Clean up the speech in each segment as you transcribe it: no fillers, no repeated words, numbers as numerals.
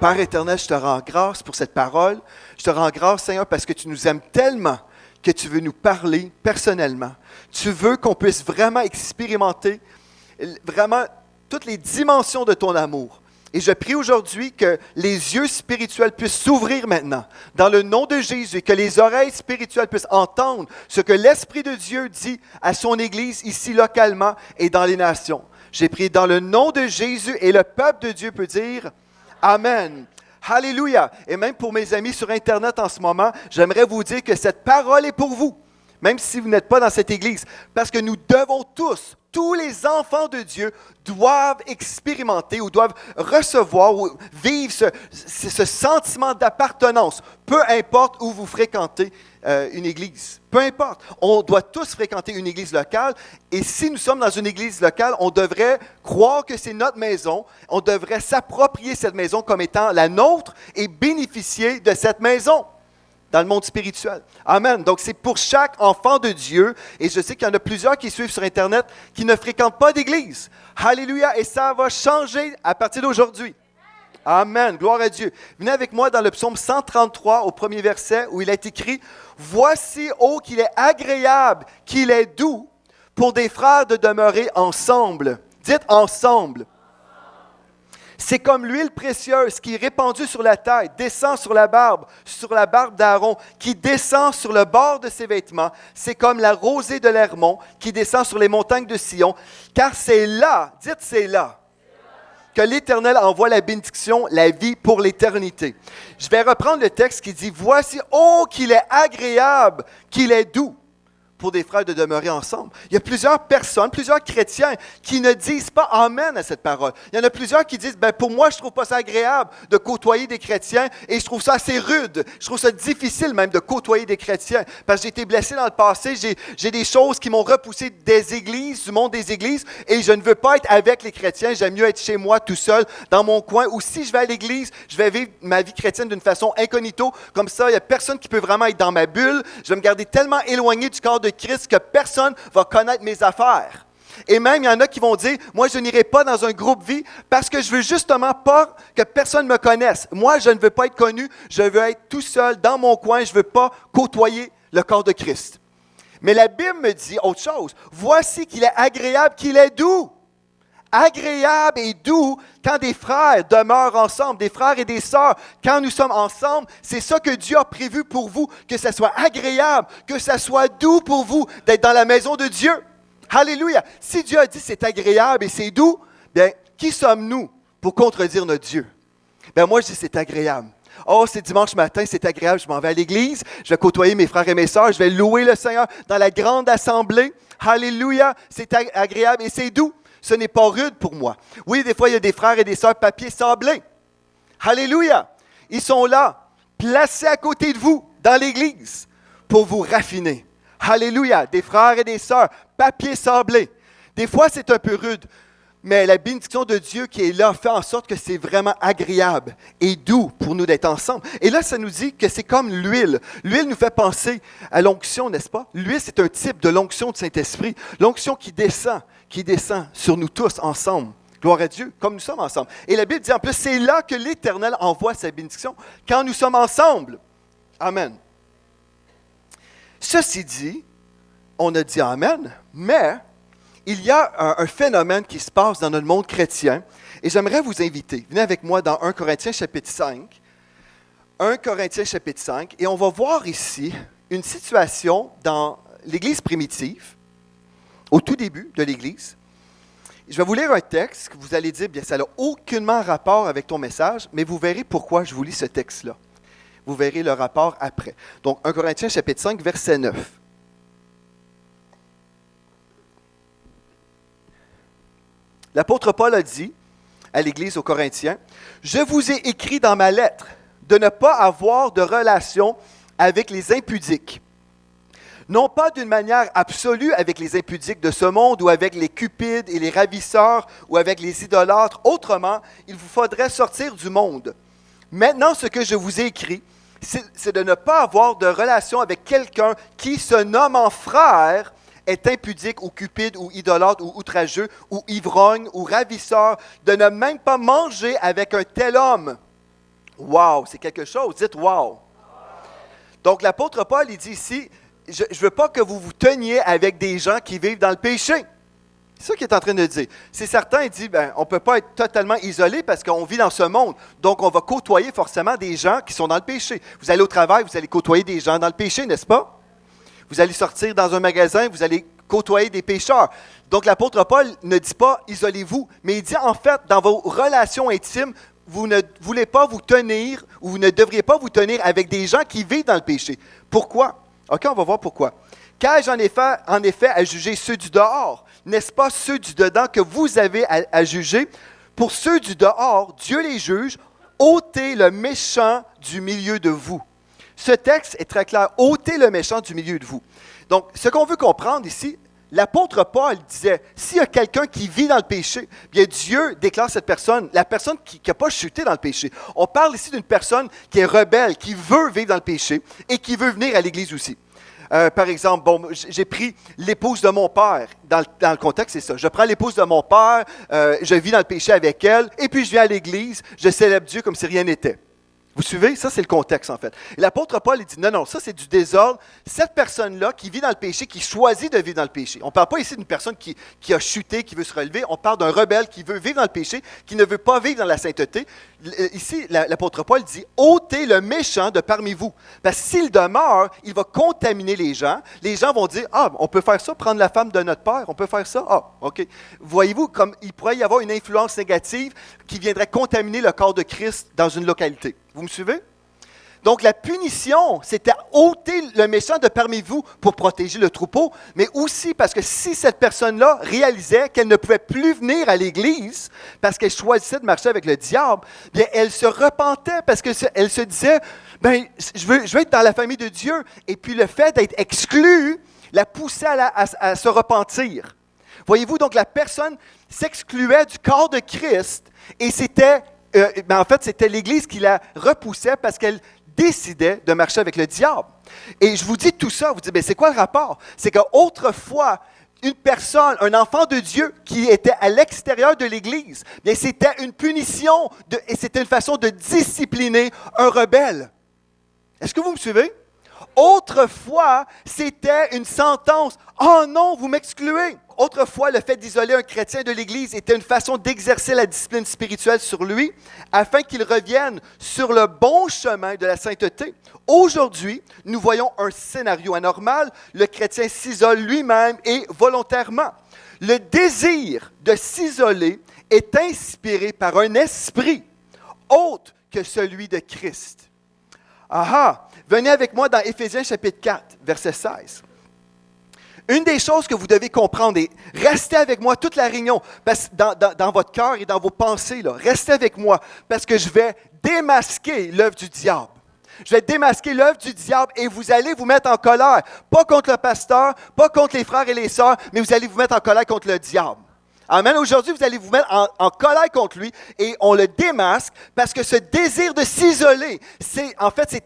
Père éternel, je te rends grâce pour cette parole. Je te rends grâce, Seigneur, parce que tu nous aimes tellement que tu veux nous parler personnellement. Tu veux qu'on puisse vraiment expérimenter vraiment toutes les dimensions de ton amour. Et je prie aujourd'hui que les yeux spirituels puissent s'ouvrir maintenant, dans le nom de Jésus, et que les oreilles spirituelles puissent entendre ce que l'Esprit de Dieu dit à son Église ici localement et dans les nations. J'ai prié dans le nom de Jésus et le peuple de Dieu peut dire Amen. Alléluia. Et même pour mes amis sur Internet en ce moment, j'aimerais vous dire que cette parole est pour vous, même si vous n'êtes pas dans cette Église, parce que nous devons tous les enfants de Dieu doivent expérimenter ou doivent recevoir ou vivre ce sentiment d'appartenance, peu importe où vous fréquentez une église. Peu importe. On doit tous fréquenter une église locale et si nous sommes dans une église locale, on devrait croire que c'est notre maison, on devrait s'approprier cette maison comme étant la nôtre et bénéficier de cette maison dans le monde spirituel. Amen. Donc, c'est pour chaque enfant de Dieu. Et je sais qu'il y en a plusieurs qui suivent sur Internet qui ne fréquentent pas d'église. Alléluia. Et ça va changer à partir d'aujourd'hui. Amen. Gloire à Dieu. Venez avec moi dans le psaume 133 au premier verset où il est écrit « Voici, ô qu'il est agréable, qu'il est doux pour des frères de demeurer ensemble. » Dites « ensemble ». C'est comme l'huile précieuse qui est répandue sur la tête, descend sur la barbe d'Aaron, qui descend sur le bord de ses vêtements. C'est comme la rosée de l'Hermon qui descend sur les montagnes de Sion. Car c'est là, dites c'est là, que l'Éternel envoie la bénédiction, la vie pour l'éternité. Je vais reprendre le texte qui dit « Voici, oh, qu'il est agréable, qu'il est doux. » pour des frères de demeurer ensemble. Il y a plusieurs personnes, plusieurs chrétiens qui ne disent pas Amen à cette parole. Il y en a plusieurs qui disent, pour moi, je ne trouve pas ça agréable de côtoyer des chrétiens et je trouve ça assez rude. Je trouve ça difficile même de côtoyer des chrétiens parce que j'ai été blessé dans le passé. J'ai des choses qui m'ont repoussé des églises, du monde des églises et je ne veux pas être avec les chrétiens. J'aime mieux être chez moi tout seul dans mon coin ou si je vais à l'église, je vais vivre ma vie chrétienne d'une façon incognito. Comme ça, il n'y a personne qui peut vraiment être dans ma bulle. Je vais me garder tellement éloigné du corps de Christ que personne ne va connaître mes affaires. Et même, il y en a qui vont dire, moi, je n'irai pas dans un groupe vie parce que je veux justement pas que personne me connaisse. Moi, je ne veux pas être connu, je veux être tout seul dans mon coin, je ne veux pas côtoyer le corps de Christ. Mais la Bible me dit autre chose. Voici qu'il est agréable, qu'il est doux. Agréable et doux quand des frères demeurent ensemble, des frères et des sœurs, quand nous sommes ensemble, c'est ça que Dieu a prévu pour vous, que ça soit agréable, que ça soit doux pour vous d'être dans la maison de Dieu. Alléluia! Si Dieu a dit c'est agréable et c'est doux, bien, qui sommes-nous pour contredire notre Dieu? Bien, moi, je dis c'est agréable. Oh, c'est dimanche matin, c'est agréable, je m'en vais à l'église, je vais côtoyer mes frères et mes sœurs, je vais louer le Seigneur dans la grande assemblée. Alléluia! C'est agréable et c'est doux. Ce n'est pas rude pour moi. Oui, des fois, il y a des frères et des sœurs papier sablé. Alléluia! Ils sont là, placés à côté de vous, dans l'Église, pour vous raffiner. Alléluia! Des frères et des sœurs, papier sablé. Des fois, c'est un peu rude, mais la bénédiction de Dieu qui est là fait en sorte que c'est vraiment agréable et doux pour nous d'être ensemble. Et là, ça nous dit que c'est comme l'huile. L'huile nous fait penser à l'onction, n'est-ce pas? L'huile, c'est un type de l'onction du Saint-Esprit. L'onction qui descend sur nous tous ensemble. Gloire à Dieu, comme nous sommes ensemble. Et la Bible dit en plus, c'est là que l'Éternel envoie sa bénédiction, quand nous sommes ensemble. Amen. Ceci dit, on a dit Amen, mais il y a un phénomène qui se passe dans notre monde chrétien, et j'aimerais vous inviter. Venez avec moi dans 1 Corinthiens chapitre 5. 1 Corinthiens chapitre 5, et on va voir ici une situation dans l'Église primitive, au tout début de l'Église. Je vais vous lire un texte que vous allez dire, bien, ça n'a aucunement rapport avec ton message, mais vous verrez pourquoi je vous lis ce texte-là. Vous verrez le rapport après. Donc, 1 Corinthiens chapitre 5, verset 9. L'apôtre Paul a dit à l'Église aux Corinthiens, « Je vous ai écrit dans ma lettre de ne pas avoir de relation avec les impudiques. » Non pas d'une manière absolue avec les impudiques de ce monde ou avec les cupides et les ravisseurs ou avec les idolâtres. Autrement, il vous faudrait sortir du monde. Maintenant, ce que je vous ai écrit, c'est de ne pas avoir de relation avec quelqu'un qui, se nommant frère, est impudique ou cupide ou idolâtre ou outrageux ou ivrogne ou ravisseur, de ne même pas manger avec un tel homme. Wow, c'est quelque chose. Dites wow. Donc, l'apôtre Paul, il dit ici, je ne veux pas que vous vous teniez avec des gens qui vivent dans le péché. C'est ça qu'il est en train de dire. C'est certain, il dit, on ne peut pas être totalement isolé parce qu'on vit dans ce monde. Donc, on va côtoyer forcément des gens qui sont dans le péché. Vous allez au travail, vous allez côtoyer des gens dans le péché, n'est-ce pas? Vous allez sortir dans un magasin, vous allez côtoyer des pécheurs. Donc, l'apôtre Paul ne dit pas « isolez-vous », mais il dit en fait, dans vos relations intimes, vous ne voulez pas vous tenir, ou vous ne devriez pas vous tenir avec des gens qui vivent dans le péché. Pourquoi? OK, on va voir pourquoi. Qu'ai-je en effet à juger ceux du dehors? N'est-ce pas ceux du dedans que vous avez à juger? Pour ceux du dehors, Dieu les juge, ôtez le méchant du milieu de vous. Ce texte est très clair, ôtez le méchant du milieu de vous. Donc, ce qu'on veut comprendre ici, l'apôtre Paul disait, s'il y a quelqu'un qui vit dans le péché, bien Dieu déclare cette personne, la personne qui n'a pas chuté dans le péché. On parle ici d'une personne qui est rebelle, qui veut vivre dans le péché et qui veut venir à l'Église aussi. Par exemple, j'ai pris l'épouse de mon père. Dans le contexte, c'est ça. Je prends l'épouse de mon père, je vis dans le péché avec elle, et puis je viens à l'Église, je célèbre Dieu comme si rien n'était. Vous suivez? Ça, c'est le contexte, en fait. Et l'apôtre Paul, il dit, non, ça, c'est du désordre. Cette personne-là qui vit dans le péché, qui choisit de vivre dans le péché. On ne parle pas ici d'une personne qui a chuté, qui veut se relever. On parle d'un rebelle qui veut vivre dans le péché, qui ne veut pas vivre dans la sainteté. Ici, l'apôtre Paul dit, ôtez le méchant de parmi vous. Parce que s'il demeure, il va contaminer les gens. Les gens vont dire, on peut faire ça, prendre la femme de notre père, on peut faire ça. OK. Voyez-vous, comme il pourrait y avoir une influence négative qui viendrait contaminer le corps de Christ dans une localité. Vous me suivez? Donc, la punition, c'était ôter le méchant de parmi vous pour protéger le troupeau, mais aussi parce que si cette personne-là réalisait qu'elle ne pouvait plus venir à l'Église parce qu'elle choisissait de marcher avec le diable, bien, elle se repentait parce qu'elle se disait, je veux être dans la famille de Dieu. Et puis, le fait d'être exclue la poussait à se repentir. Voyez-vous, donc, la personne s'excluait du corps de Christ et c'était l'Église qui la repoussait parce qu'elle décidait de marcher avec le diable. Et je vous dis tout ça, vous dites, c'est quoi le rapport? C'est qu'autrefois, une personne, un enfant de Dieu qui était à l'extérieur de l'Église, bien, c'était une punition et c'était une façon de discipliner un rebelle. Est-ce que vous me suivez? Autrefois, c'était une sentence. « Oh non, vous m'excluez! » Autrefois, le fait d'isoler un chrétien de l'Église était une façon d'exercer la discipline spirituelle sur lui afin qu'il revienne sur le bon chemin de la sainteté. Aujourd'hui, nous voyons un scénario anormal. Le chrétien s'isole lui-même et volontairement. Le désir de s'isoler est inspiré par un esprit autre que celui de Christ. Venez avec moi dans Éphésiens chapitre 4, verset 16. Une des choses que vous devez comprendre, et restez avec moi toute la réunion, parce que dans votre cœur et dans vos pensées, là, restez avec moi, parce que je vais démasquer l'œuvre du diable. Je vais démasquer l'œuvre du diable et vous allez vous mettre en colère, pas contre le pasteur, pas contre les frères et les sœurs, mais vous allez vous mettre en colère contre le diable. Amen. Aujourd'hui, vous allez vous mettre en colère contre lui et on le démasque parce que ce désir de s'isoler, c'est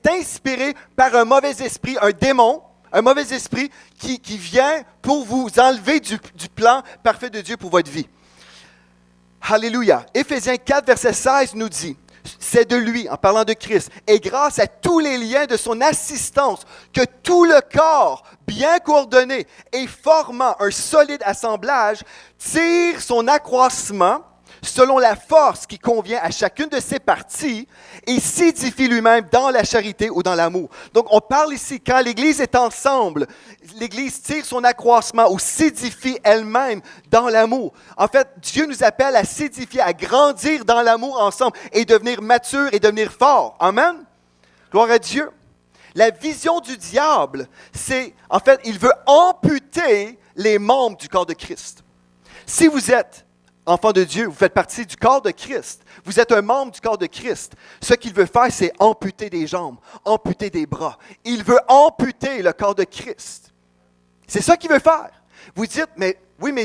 inspiré par un mauvais esprit, un démon, un mauvais esprit qui vient pour vous enlever du plan parfait de Dieu pour votre vie. Alléluia. Éphésiens 4, verset 16 nous dit, c'est de lui, en parlant de Christ, et grâce à tous les liens de son assistance, que tout le corps, bien coordonné et formant un solide assemblage, tire son accroissement selon la force qui convient à chacune de ses parties et s'édifie lui-même dans la charité ou dans l'amour. Donc, on parle ici, quand l'Église est ensemble, l'Église tire son accroissement ou s'édifie elle-même dans l'amour. En fait, Dieu nous appelle à s'édifier, à grandir dans l'amour ensemble et devenir mature et devenir fort. Amen? Gloire à Dieu. La vision du diable, c'est, il veut amputer les membres du corps de Christ. Si vous êtes enfant de Dieu, vous faites partie du corps de Christ. Vous êtes un membre du corps de Christ. Ce qu'il veut faire, c'est amputer des jambes, amputer des bras. Il veut amputer le corps de Christ. C'est ça qu'il veut faire. Vous dites, mais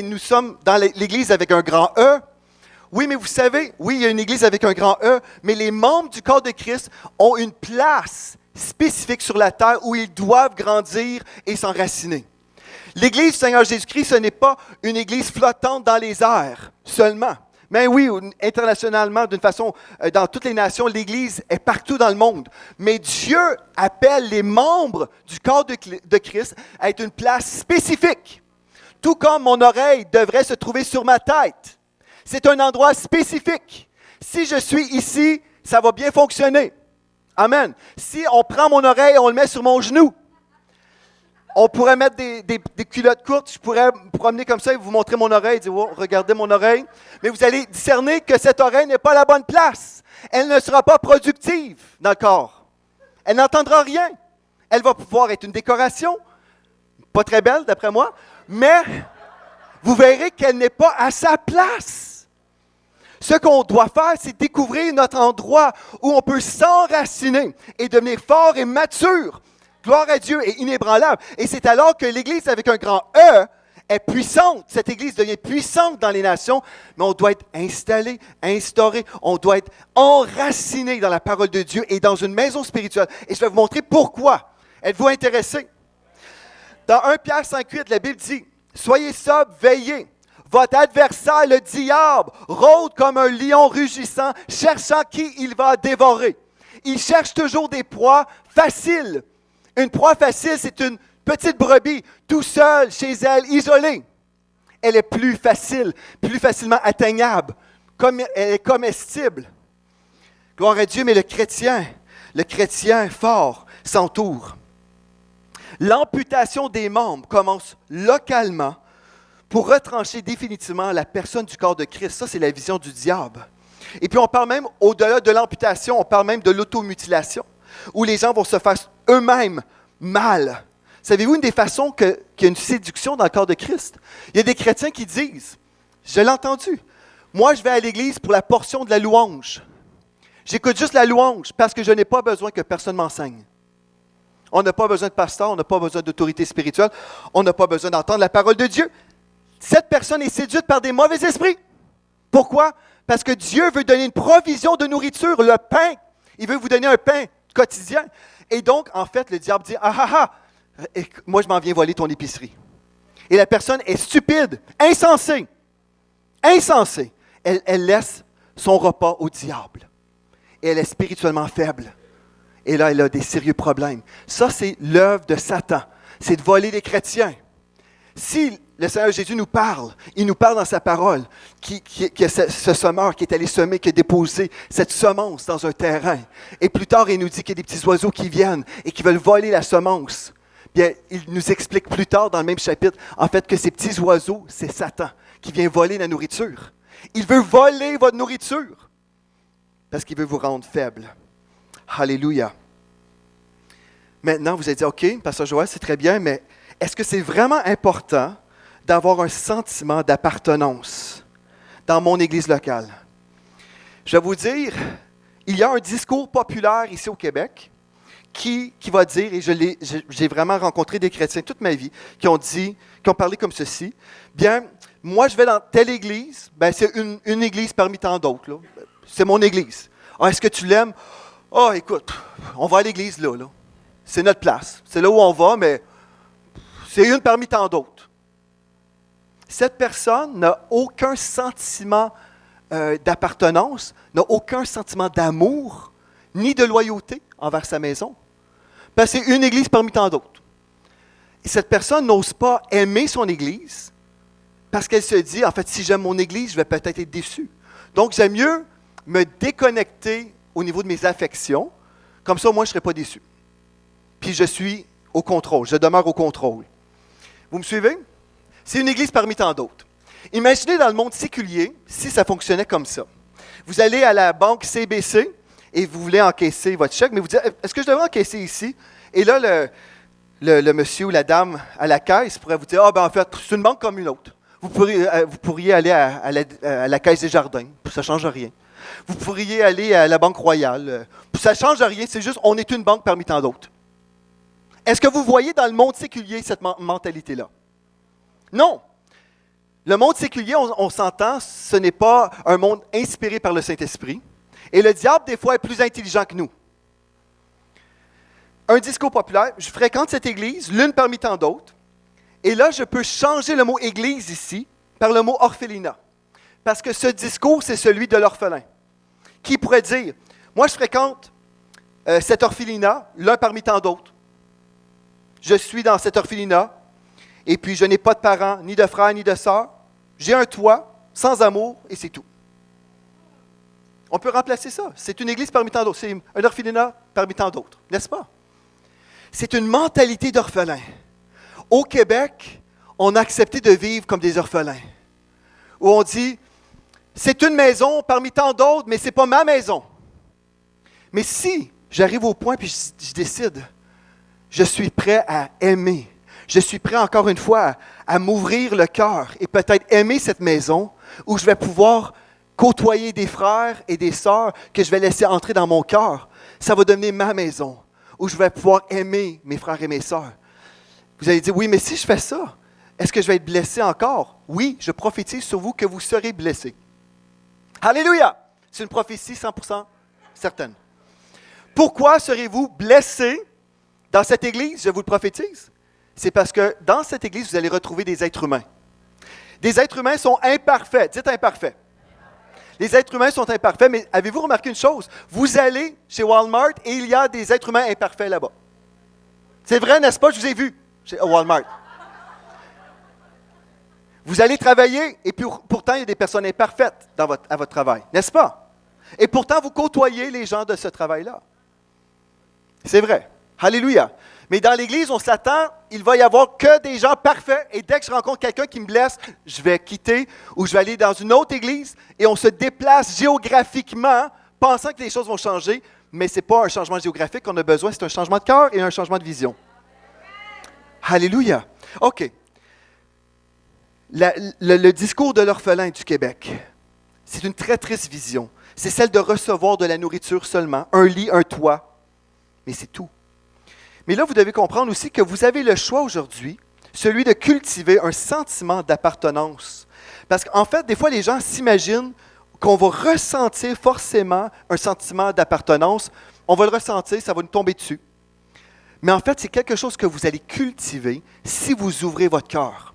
nous sommes dans l'Église avec un grand E. Oui, mais vous savez, oui, il y a une Église avec un grand E, mais les membres du corps de Christ ont une place spécifique sur la terre où ils doivent grandir et s'enraciner. L'Église du Seigneur Jésus-Christ, ce n'est pas une Église flottante dans les airs seulement, Mais oui, internationalement, d'une façon, dans toutes les nations, l'Église est partout dans le monde. Mais Dieu appelle les membres du corps de Christ à être une place spécifique. Tout comme mon oreille devrait se trouver sur ma tête. C'est un endroit spécifique. Si je suis ici, ça va bien fonctionner. Amen. Si on prend mon oreille et on le met sur mon genou, on pourrait mettre des culottes courtes, je pourrais me promener comme ça et vous montrer mon oreille, dire oh, regardez mon oreille. Mais vous allez discerner que cette oreille n'est pas la bonne place. Elle ne sera pas productive dans le corps. Elle n'entendra rien. Elle va pouvoir être une décoration, pas très belle d'après moi, mais vous verrez qu'elle n'est pas à sa place. Ce qu'on doit faire, c'est découvrir notre endroit où on peut s'enraciner et devenir fort et mature. Gloire à Dieu est inébranlable. Et c'est alors que l'Église avec un grand E est puissante. Cette Église devient puissante dans les nations, mais on doit être installé, instauré, on doit être enraciné dans la parole de Dieu et dans une maison spirituelle. Et je vais vous montrer pourquoi. Êtes-vous intéressés? Dans 1 Pierre 5,8, la Bible dit « Soyez sobres, veillez. Votre adversaire, le diable, rôde comme un lion rugissant, cherchant qui il va dévorer. Il cherche toujours des proies faciles. » Une proie facile, c'est une petite brebis, tout seule, chez elle, isolée. Elle est plus facile, plus facilement atteignable, elle est comestible. Gloire à Dieu, mais le chrétien fort, s'entoure. L'amputation des membres commence localement pour retrancher définitivement la personne du corps de Christ. Ça, c'est la vision du diable. Et puis, on parle même, au-delà de l'amputation, on parle même de l'automutilation, où les gens vont se faire eux-mêmes mal. Savez-vous une des façons qu'il y a une séduction dans le corps de Christ? Il y a des chrétiens qui disent, je l'ai entendu, moi je vais à l'église pour la portion de la louange. J'écoute juste la louange parce que je n'ai pas besoin que personne m'enseigne. On n'a pas besoin de pasteur, on n'a pas besoin d'autorité spirituelle, on n'a pas besoin d'entendre la parole de Dieu. Cette personne est séduite par des mauvais esprits. Pourquoi? Parce que Dieu veut donner une provision de nourriture, le pain. Il veut vous donner un pain quotidien. Et donc, en fait, le diable dit, ah ah ah, moi je m'en viens voler ton épicerie. Et la personne est stupide, insensée. Elle laisse son repas au diable. Et elle est spirituellement faible. Et là, elle a des sérieux problèmes. Ça, c'est l'œuvre de Satan. C'est de voler les chrétiens. Si le Seigneur Jésus nous parle, il nous parle dans sa parole, que ce semeur qui est allé semer, qui a déposé cette semence dans un terrain. Et plus tard, il nous dit qu'il y a des petits oiseaux qui viennent et qui veulent voler la semence. Bien, il nous explique plus tard dans le même chapitre, en fait, que ces petits oiseaux, c'est Satan qui vient voler la nourriture. Il veut voler votre nourriture parce qu'il veut vous rendre faible. Alléluia. Maintenant, vous allez dire, OK, Pasteur Joël, c'est très bien, mais est-ce que c'est vraiment important d'avoir un sentiment d'appartenance dans mon église locale? Je vais vous dire, il y a un discours populaire ici au Québec qui va dire, et j'ai vraiment rencontré des chrétiens toute ma vie qui ont parlé comme ceci, bien, moi je vais dans telle église, ben, c'est une église parmi tant d'autres, là. C'est mon église. Ah, est-ce que tu l'aimes? Ah, écoute, on va à l'église là. C'est notre place. C'est là où on va, mais c'est une parmi tant d'autres. Cette personne n'a aucun sentiment d'appartenance, n'a aucun sentiment d'amour, ni de loyauté envers sa maison. Parce que c'est une église parmi tant d'autres. Et cette personne n'ose pas aimer son église parce qu'elle se dit, en fait, si j'aime mon église, je vais peut-être être déçu. Donc, j'aime mieux me déconnecter au niveau de mes affections. Comme ça, au moins, je ne serai pas déçu. Puis, je suis au contrôle. Je demeure au contrôle. Vous me suivez? C'est une église parmi tant d'autres. Imaginez dans le monde séculier si ça fonctionnait comme ça. Vous allez à la banque CBC et vous voulez encaisser votre chèque, mais vous dites, est-ce que je devrais encaisser ici? Et là, le monsieur ou la dame à la caisse pourrait vous dire, ah ben en fait, c'est une banque comme une autre. Vous pourriez aller à la Caisse des Jardins, ça ne change rien. Vous pourriez aller à la Banque Royale, ça ne change rien, c'est juste, on est une banque parmi tant d'autres. Est-ce que vous voyez dans le monde séculier cette mentalité-là? Non. Le monde séculier, on s'entend, ce n'est pas un monde inspiré par le Saint-Esprit. Et le diable, des fois, est plus intelligent que nous. Un discours populaire, je fréquente cette église, l'une parmi tant d'autres, et là, je peux changer le mot « église » ici par le mot « orphelinat ». Parce que ce discours, c'est celui de l'orphelin. Qui pourrait dire, moi je fréquente cet orphelinat, l'un parmi tant d'autres. Je suis dans cet orphelinat, et puis je n'ai pas de parents, ni de frères, ni de sœurs. J'ai un toit, sans amour, et c'est tout. On peut remplacer ça. C'est une église parmi tant d'autres. C'est un orphelinat parmi tant d'autres, n'est-ce pas? C'est une mentalité d'orphelin. Au Québec, on a accepté de vivre comme des orphelins. Où on dit, c'est une maison parmi tant d'autres, mais ce n'est pas ma maison. Mais si j'arrive au point puis je décide, je suis prêt à aimer. Je suis prêt encore une fois à m'ouvrir le cœur et peut-être aimer cette maison où je vais pouvoir côtoyer des frères et des sœurs que je vais laisser entrer dans mon cœur. Ça va devenir ma maison où je vais pouvoir aimer mes frères et mes sœurs. Vous allez dire, oui, mais si je fais ça, est-ce que je vais être blessé encore? Oui, je prophétise sur vous que vous serez blessés. Alléluia! C'est une prophétie 100% certaine. Pourquoi serez-vous blessés dans cette église? Je vous le prophétise. C'est parce que dans cette église, vous allez retrouver des êtres humains. Des êtres humains sont imparfaits. Dites imparfaits. Les êtres humains sont imparfaits, mais avez-vous remarqué une chose? Vous allez chez Walmart et il y a des êtres humains imparfaits là-bas. C'est vrai, n'est-ce pas? Je vous ai vu chez Walmart. Vous allez travailler et pourtant, il y a des personnes imparfaites à votre travail, n'est-ce pas? Et pourtant, vous côtoyez les gens de ce travail-là. C'est vrai. Alléluia. Mais dans l'Église, on s'attend, il va y avoir que des gens parfaits. Et dès que je rencontre quelqu'un qui me blesse, je vais quitter ou je vais aller dans une autre Église et on se déplace géographiquement, pensant que les choses vont changer. Mais ce n'est pas un changement géographique qu'on a besoin, c'est un changement de cœur et un changement de vision. Alléluia. OK. Le discours de l'orphelin du Québec, c'est une très triste vision. C'est celle de recevoir de la nourriture seulement, un lit, un toit, mais c'est tout. Mais là, vous devez comprendre aussi que vous avez le choix aujourd'hui, celui de cultiver un sentiment d'appartenance. Parce qu'en fait, des fois, les gens s'imaginent qu'on va ressentir forcément un sentiment d'appartenance. On va le ressentir, ça va nous tomber dessus. Mais en fait, c'est quelque chose que vous allez cultiver si vous ouvrez votre cœur.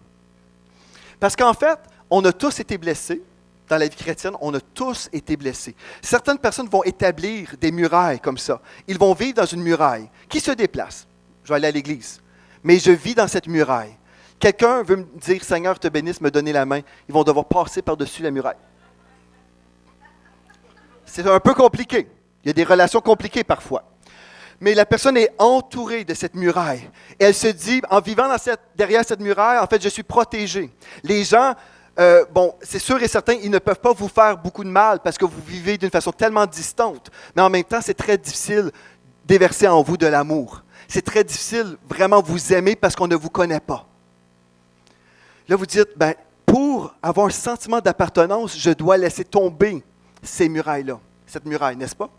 Parce qu'en fait, on a tous été blessés. Dans la vie chrétienne, on a tous été blessés. Certaines personnes vont établir des murailles comme ça. Ils vont vivre dans une muraille qui se déplace. Je vais aller à l'église, mais je vis dans cette muraille. Quelqu'un veut me dire, Seigneur, te bénisse, me donner la main. Ils vont devoir passer par-dessus la muraille. C'est un peu compliqué. Il y a des relations compliquées parfois. Mais la personne est entourée de cette muraille. Et elle se dit, en vivant derrière cette muraille, en fait, je suis protégé. Les gens... c'est sûr et certain, ils ne peuvent pas vous faire beaucoup de mal parce que vous vivez d'une façon tellement distante. Mais en même temps, c'est très difficile déverser en vous de l'amour. C'est très difficile vraiment vous aimer parce qu'on ne vous connaît pas. Là, vous dites, pour avoir un sentiment d'appartenance, je dois laisser tomber ces murailles-là, cette muraille, n'est-ce pas?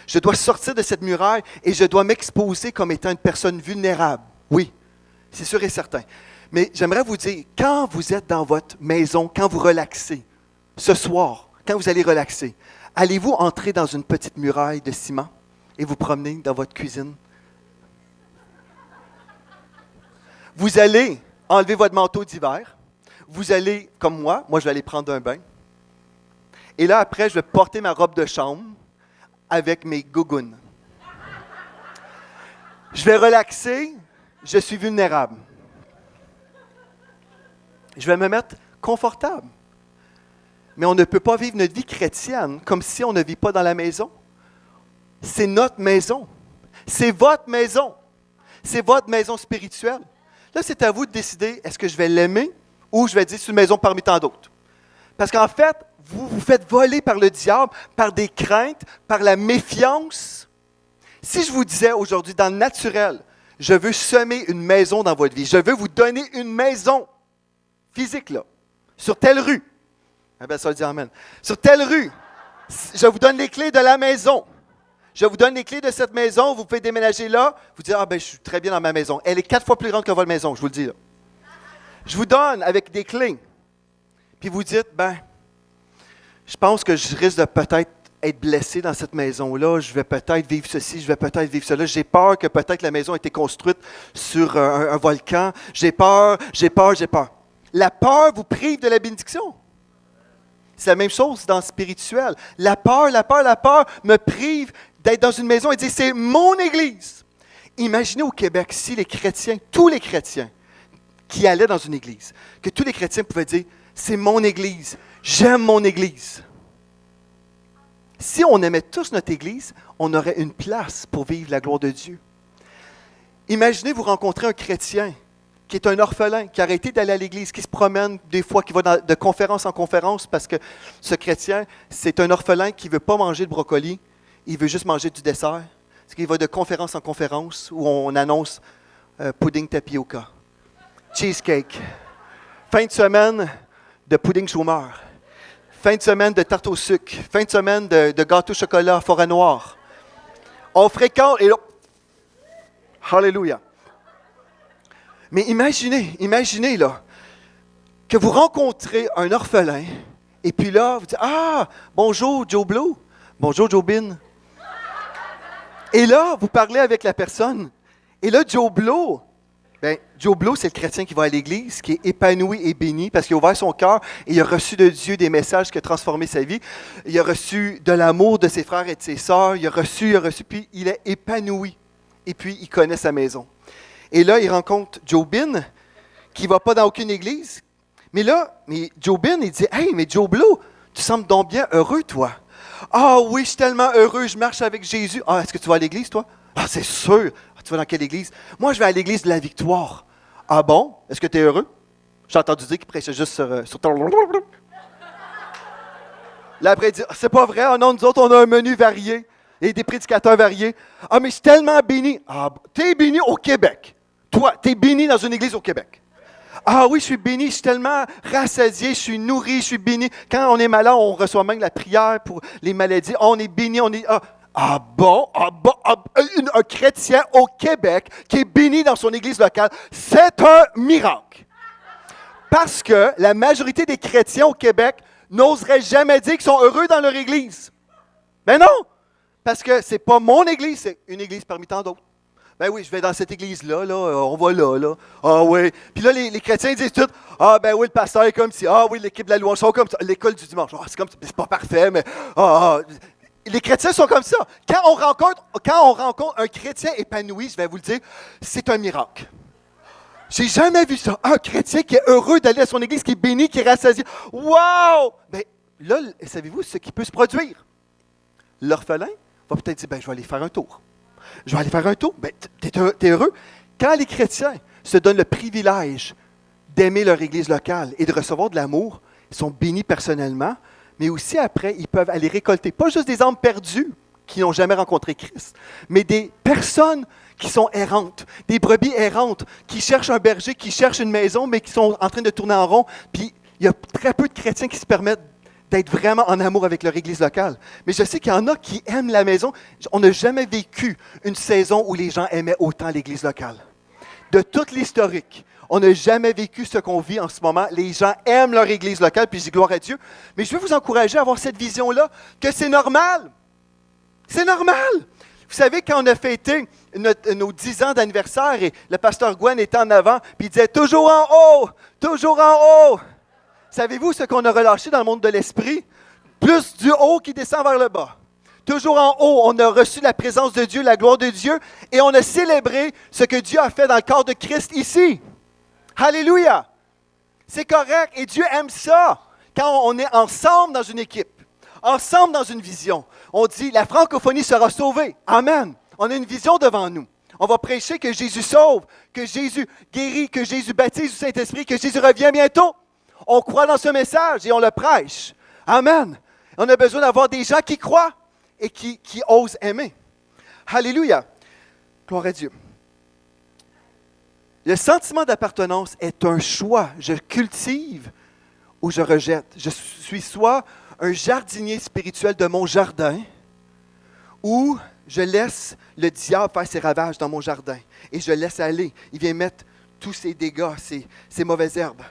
Je dois sortir de cette muraille et je dois m'exposer comme étant une personne vulnérable. Oui, c'est sûr et certain. Mais j'aimerais vous dire, quand vous êtes dans votre maison, quand vous relaxez, ce soir, quand vous allez relaxer, allez-vous entrer dans une petite muraille de ciment et vous promener dans votre cuisine? Vous allez enlever votre manteau d'hiver. Vous allez, comme moi je vais aller prendre un bain. Et là, après, je vais porter ma robe de chambre avec mes gougounes. Je vais relaxer, je suis vulnérable. Je vais me mettre confortable. Mais on ne peut pas vivre notre vie chrétienne comme si on ne vit pas dans la maison. C'est notre maison. C'est votre maison. C'est votre maison spirituelle. Là, c'est à vous de décider, est-ce que je vais l'aimer ou je vais dire c'est une maison parmi tant d'autres. Parce qu'en fait, vous vous faites voler par le diable, par des craintes, par la méfiance. Si je vous disais aujourd'hui, dans le naturel, je veux semer une maison dans votre vie, je veux vous donner une maison, physique, là, sur telle rue. Ah ben, ça veut dire amen. Sur telle rue, je vous donne les clés de la maison. Je vous donne les clés de cette maison, vous pouvez déménager là. Vous dites, je suis très bien dans ma maison. Elle est 4 fois plus grande que votre maison, je vous le dis là. Je vous donne avec des clés. Puis vous dites, je pense que je risque de peut-être être blessé dans cette maison-là. Je vais peut-être vivre ceci, je vais peut-être vivre cela. J'ai peur que peut-être la maison ait été construite sur un volcan. J'ai peur. La peur vous prive de la bénédiction. C'est la même chose dans le spirituel. La peur me prive d'être dans une maison et de dire, c'est mon Église. Imaginez au Québec, si les chrétiens, tous les chrétiens qui allaient dans une Église, que tous les chrétiens pouvaient dire, c'est mon Église, j'aime mon Église. Si on aimait tous notre Église, on aurait une place pour vivre la gloire de Dieu. Imaginez vous rencontrer un chrétien qui est un orphelin, qui a arrêté d'aller à l'église, qui se promène des fois, qui va de conférence en conférence parce que ce chrétien, c'est un orphelin qui ne veut pas manger de brocoli, il veut juste manger du dessert. C'est qu'il va de conférence en conférence où on annonce pudding tapioca, cheesecake, fin de semaine de pudding chômeur, fin de semaine de tarte au sucre, fin de semaine de gâteau au chocolat, forêt noire. On fréquente, et là, Alléluia. Mais imaginez là, que vous rencontrez un orphelin, et puis là, vous dites, ah, bonjour Joe Blow, bonjour Joe Bin. Et là, vous parlez avec la personne, et là, Joe Blow, c'est le chrétien qui va à l'église, qui est épanoui et béni, parce qu'il a ouvert son cœur, et il a reçu de Dieu des messages qui ont transformé sa vie. Il a reçu de l'amour de ses frères et de ses sœurs, il a reçu, puis il est épanoui. Et puis, il connaît sa maison. Et là, il rencontre Joe Bin, qui ne va pas dans aucune église. Mais Joe Bin, il dit, « Hey, mais Joe Blow, tu sembles donc bien heureux, toi. »« Ah oui, je suis tellement heureux, je marche avec Jésus. »« Ah, est-ce que tu vas à l'église, toi? »« Ah, c'est sûr. Ah, tu vas dans quelle église? »« Moi, je vais à l'église de la Victoire. »« Ah bon? Est-ce que tu es heureux? » J'ai entendu dire qu'il prêchait juste sur ton... Là, après, il dit, « C'est pas vrai, oh non, nous autres, on a un menu varié. » Et des prédicateurs variés. « Ah, mais je suis tellement béni. »« Ah, t'es béni au Québec. Toi, t'es béni dans une église au Québec. »« Ah oui, je suis béni, je suis tellement rassasié, je suis nourri, je suis béni. » Quand on est malade, on reçoit même la prière pour les maladies. On est béni, on est... Un chrétien au Québec qui est béni dans son église locale, c'est un miracle. Parce que la majorité des chrétiens au Québec n'oseraient jamais dire qu'ils sont heureux dans leur église. Ben non! Parce que ce n'est pas mon église, c'est une église parmi tant d'autres. Ben oui, je vais dans cette église-là, on va là. Ah oui. Puis là, les chrétiens disent tout, ah ben oui, le pasteur est comme ci. Ah oui, l'équipe de la louange sont comme ça. L'école du dimanche, c'est comme ça. C'est pas parfait, mais... Les chrétiens sont comme ça. Quand on rencontre un chrétien épanoui, je vais vous le dire, c'est un miracle. J'ai jamais vu ça. Un chrétien qui est heureux d'aller à son église, qui est béni, qui est rassasié. Wow! Ben là, savez-vous ce qui peut se produire? L'orphelin va peut-être dire, je vais aller faire un tour. Je vais aller faire un tour. T'es heureux? Quand les chrétiens se donnent le privilège d'aimer leur église locale et de recevoir de l'amour, ils sont bénis personnellement, mais aussi après, ils peuvent aller récolter, pas juste des âmes perdues qui n'ont jamais rencontré Christ, mais des personnes qui sont errantes, des brebis errantes, qui cherchent un berger, qui cherchent une maison, mais qui sont en train de tourner en rond. Puis, il y a très peu de chrétiens qui se permettent d'être vraiment en amour avec leur église locale. Mais je sais qu'il y en a qui aiment la maison. On n'a jamais vécu une saison où les gens aimaient autant l'église locale. De toute l'historique, on n'a jamais vécu ce qu'on vit en ce moment. Les gens aiment leur église locale, puis je dis gloire à Dieu. Mais je veux vous encourager à avoir cette vision-là, que c'est normal. C'est normal. Vous savez, quand on a fêté nos 10 ans d'anniversaire, et le pasteur Gwen était en avant, puis il disait « Toujours en haut! Toujours en haut! » Savez-vous ce qu'on a relâché dans le monde de l'esprit? Plus du haut qui descend vers le bas. Toujours en haut, on a reçu la présence de Dieu, la gloire de Dieu, et on a célébré ce que Dieu a fait dans le corps de Christ ici. Alléluia! C'est correct, et Dieu aime ça. Quand on est ensemble dans une équipe, ensemble dans une vision, on dit, la francophonie sera sauvée. Amen. On a une vision devant nous. On va prêcher que Jésus sauve, que Jésus guérit, que Jésus baptise du Saint-Esprit, que Jésus revient bientôt. On croit dans ce message et on le prêche. Amen. On a besoin d'avoir des gens qui croient et qui osent aimer. Alléluia. Gloire à Dieu. Le sentiment d'appartenance est un choix. Je cultive ou je rejette. Je suis soit un jardinier spirituel de mon jardin ou je laisse le diable faire ses ravages dans mon jardin et je laisse aller. Il vient mettre tous ses dégâts, ses mauvaises herbes.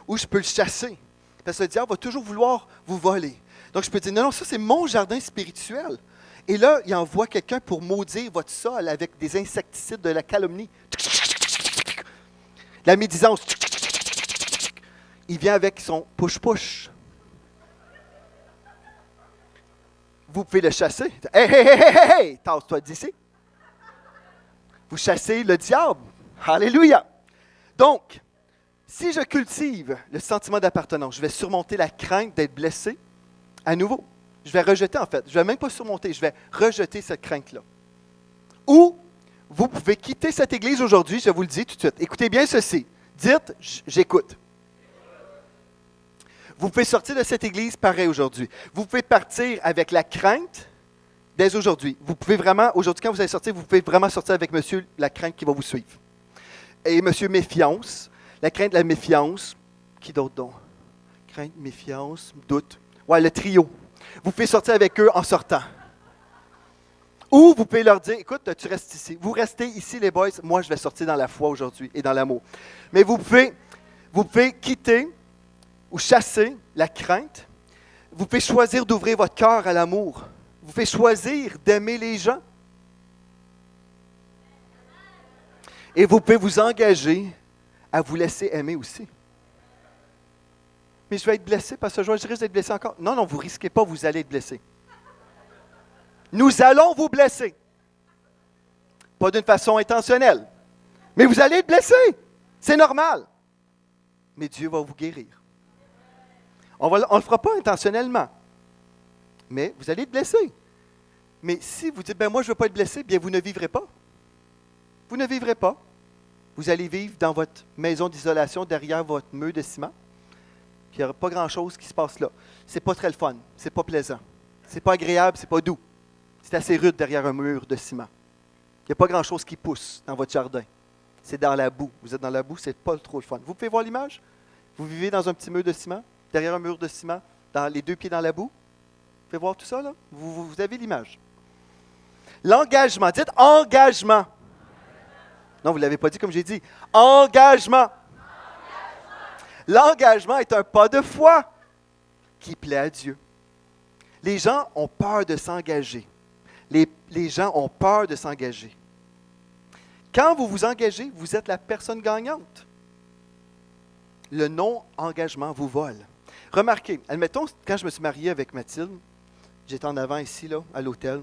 Ou je peux le chasser. Parce que le diable va toujours vouloir vous voler. Donc, je peux dire, non, ça, c'est mon jardin spirituel. Et là, il envoie quelqu'un pour maudire votre sol avec des insecticides de la calomnie. La médisance. Il vient avec son push-push. vous pouvez le chasser. Hey, hey, hey, hey, hey, hey! Tasse-toi d'ici. Vous chassez le diable. Alléluia. Donc, si je cultive le sentiment d'appartenance, je vais surmonter la crainte d'être blessé à nouveau. Je vais rejeter, en fait. Je ne vais même pas surmonter, je vais rejeter cette crainte-là. Ou, vous pouvez quitter cette église aujourd'hui, je vous le dis tout de suite. Écoutez bien ceci. Dites, j'écoute. Vous pouvez sortir de cette église pareil aujourd'hui. Vous pouvez partir avec la crainte dès aujourd'hui. Vous pouvez vraiment, aujourd'hui, quand vous allez sortir, vous pouvez vraiment sortir avec monsieur la crainte qui va vous suivre. Et monsieur méfiance, la crainte de la méfiance. Qui d'autre donc? Crainte, méfiance, doute. Ouais, le trio. Vous pouvez sortir avec eux en sortant. Ou vous pouvez leur dire, écoute, tu restes ici. Vous restez ici, les boys. Moi, je vais sortir dans la foi aujourd'hui et dans l'amour. Mais vous pouvez quitter ou chasser la crainte. Vous pouvez choisir d'ouvrir votre cœur à l'amour. Vous pouvez choisir d'aimer les gens. Et vous pouvez vous engager à vous laisser aimer aussi. Mais je vais être blessé parce que je risque d'être blessé encore. Non, vous ne risquez pas, vous allez être blessé. Nous allons vous blesser. Pas d'une façon intentionnelle. Mais vous allez être blessé. C'est normal. Mais Dieu va vous guérir. On ne le fera pas intentionnellement. Mais vous allez être blessé. Mais si vous dites, moi je ne veux pas être blessé, bien vous ne vivrez pas. Vous ne vivrez pas. Vous allez vivre dans votre maison d'isolation derrière votre mur de ciment. Il n'y aura pas grand-chose qui se passe là. C'est pas très le fun. C'est pas plaisant. C'est pas agréable, c'est pas doux. C'est assez rude derrière un mur de ciment. Il n'y a pas grand-chose qui pousse dans votre jardin. C'est dans la boue. Vous êtes dans la boue, c'est pas trop le fun. Vous pouvez voir l'image? Vous vivez dans un petit mur de ciment, derrière un mur de ciment, dans les 2 pieds dans la boue. Vous pouvez voir tout ça, là? Vous avez l'image. L'engagement. Dites engagement. Non, vous ne l'avez pas dit comme j'ai dit. Engagement. L'engagement est un pas de foi qui plaît à Dieu. Les gens ont peur de s'engager. Les gens ont peur de s'engager. Quand vous vous engagez, vous êtes la personne gagnante. Le non-engagement vous vole. Remarquez, admettons, quand je me suis marié avec Mathilde, j'étais en avant ici, là, à l'hôtel,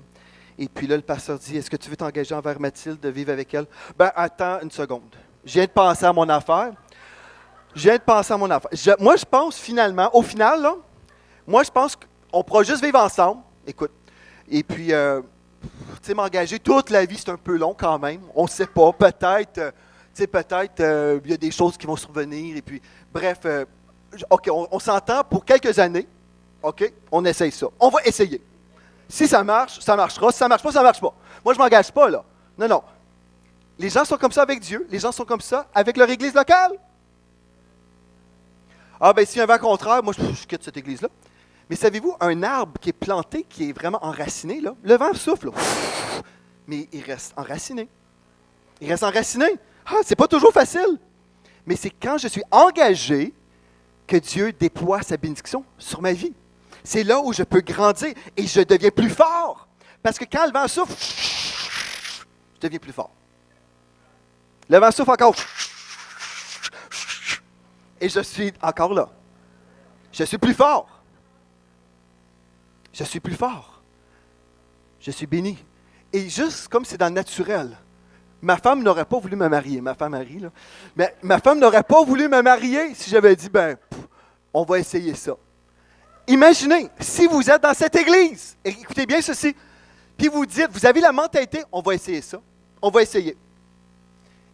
et puis là, le pasteur dit, est-ce que tu veux t'engager envers Mathilde, de vivre avec elle? Ben, attends une seconde. Je viens de penser à mon affaire. Moi, je pense finalement, au final, là, moi, je pense qu'on pourra juste vivre ensemble. Écoute, et puis, tu sais, m'engager toute la vie, c'est un peu long quand même. On ne sait pas, peut-être, il y a des choses qui vont survenir. Et puis, bref, OK, on s'entend pour quelques années. OK, on essaye ça. On va essayer. Si ça marche, ça marchera. Si ça ne marche pas, ça ne marche pas. Moi, je ne m'engage pas, là. Non. Les gens sont comme ça avec Dieu. Les gens sont comme ça avec leur église locale. Ah, ben s'il y a un vent contraire, moi, je quitte cette église-là. Mais savez-vous, un arbre qui est planté, qui est vraiment enraciné, là, le vent souffle, là, mais il reste enraciné. Ah, c'est pas toujours facile. Mais c'est quand je suis engagé que Dieu déploie sa bénédiction sur ma vie. C'est là où je peux grandir et je deviens plus fort. Parce que quand le vent souffle, je deviens plus fort. Le vent souffle encore. Et je suis encore là. Je suis plus fort. Je suis plus fort. Je suis béni. Et juste comme c'est dans le naturel, ma femme n'aurait pas voulu me marier. Ma femme Marie, là. Mais ma femme n'aurait pas voulu me marier si j'avais dit, on va essayer ça. Imaginez, si vous êtes dans cette église, et écoutez bien ceci, puis vous dites, vous avez la mentalité, on va essayer ça. On va essayer.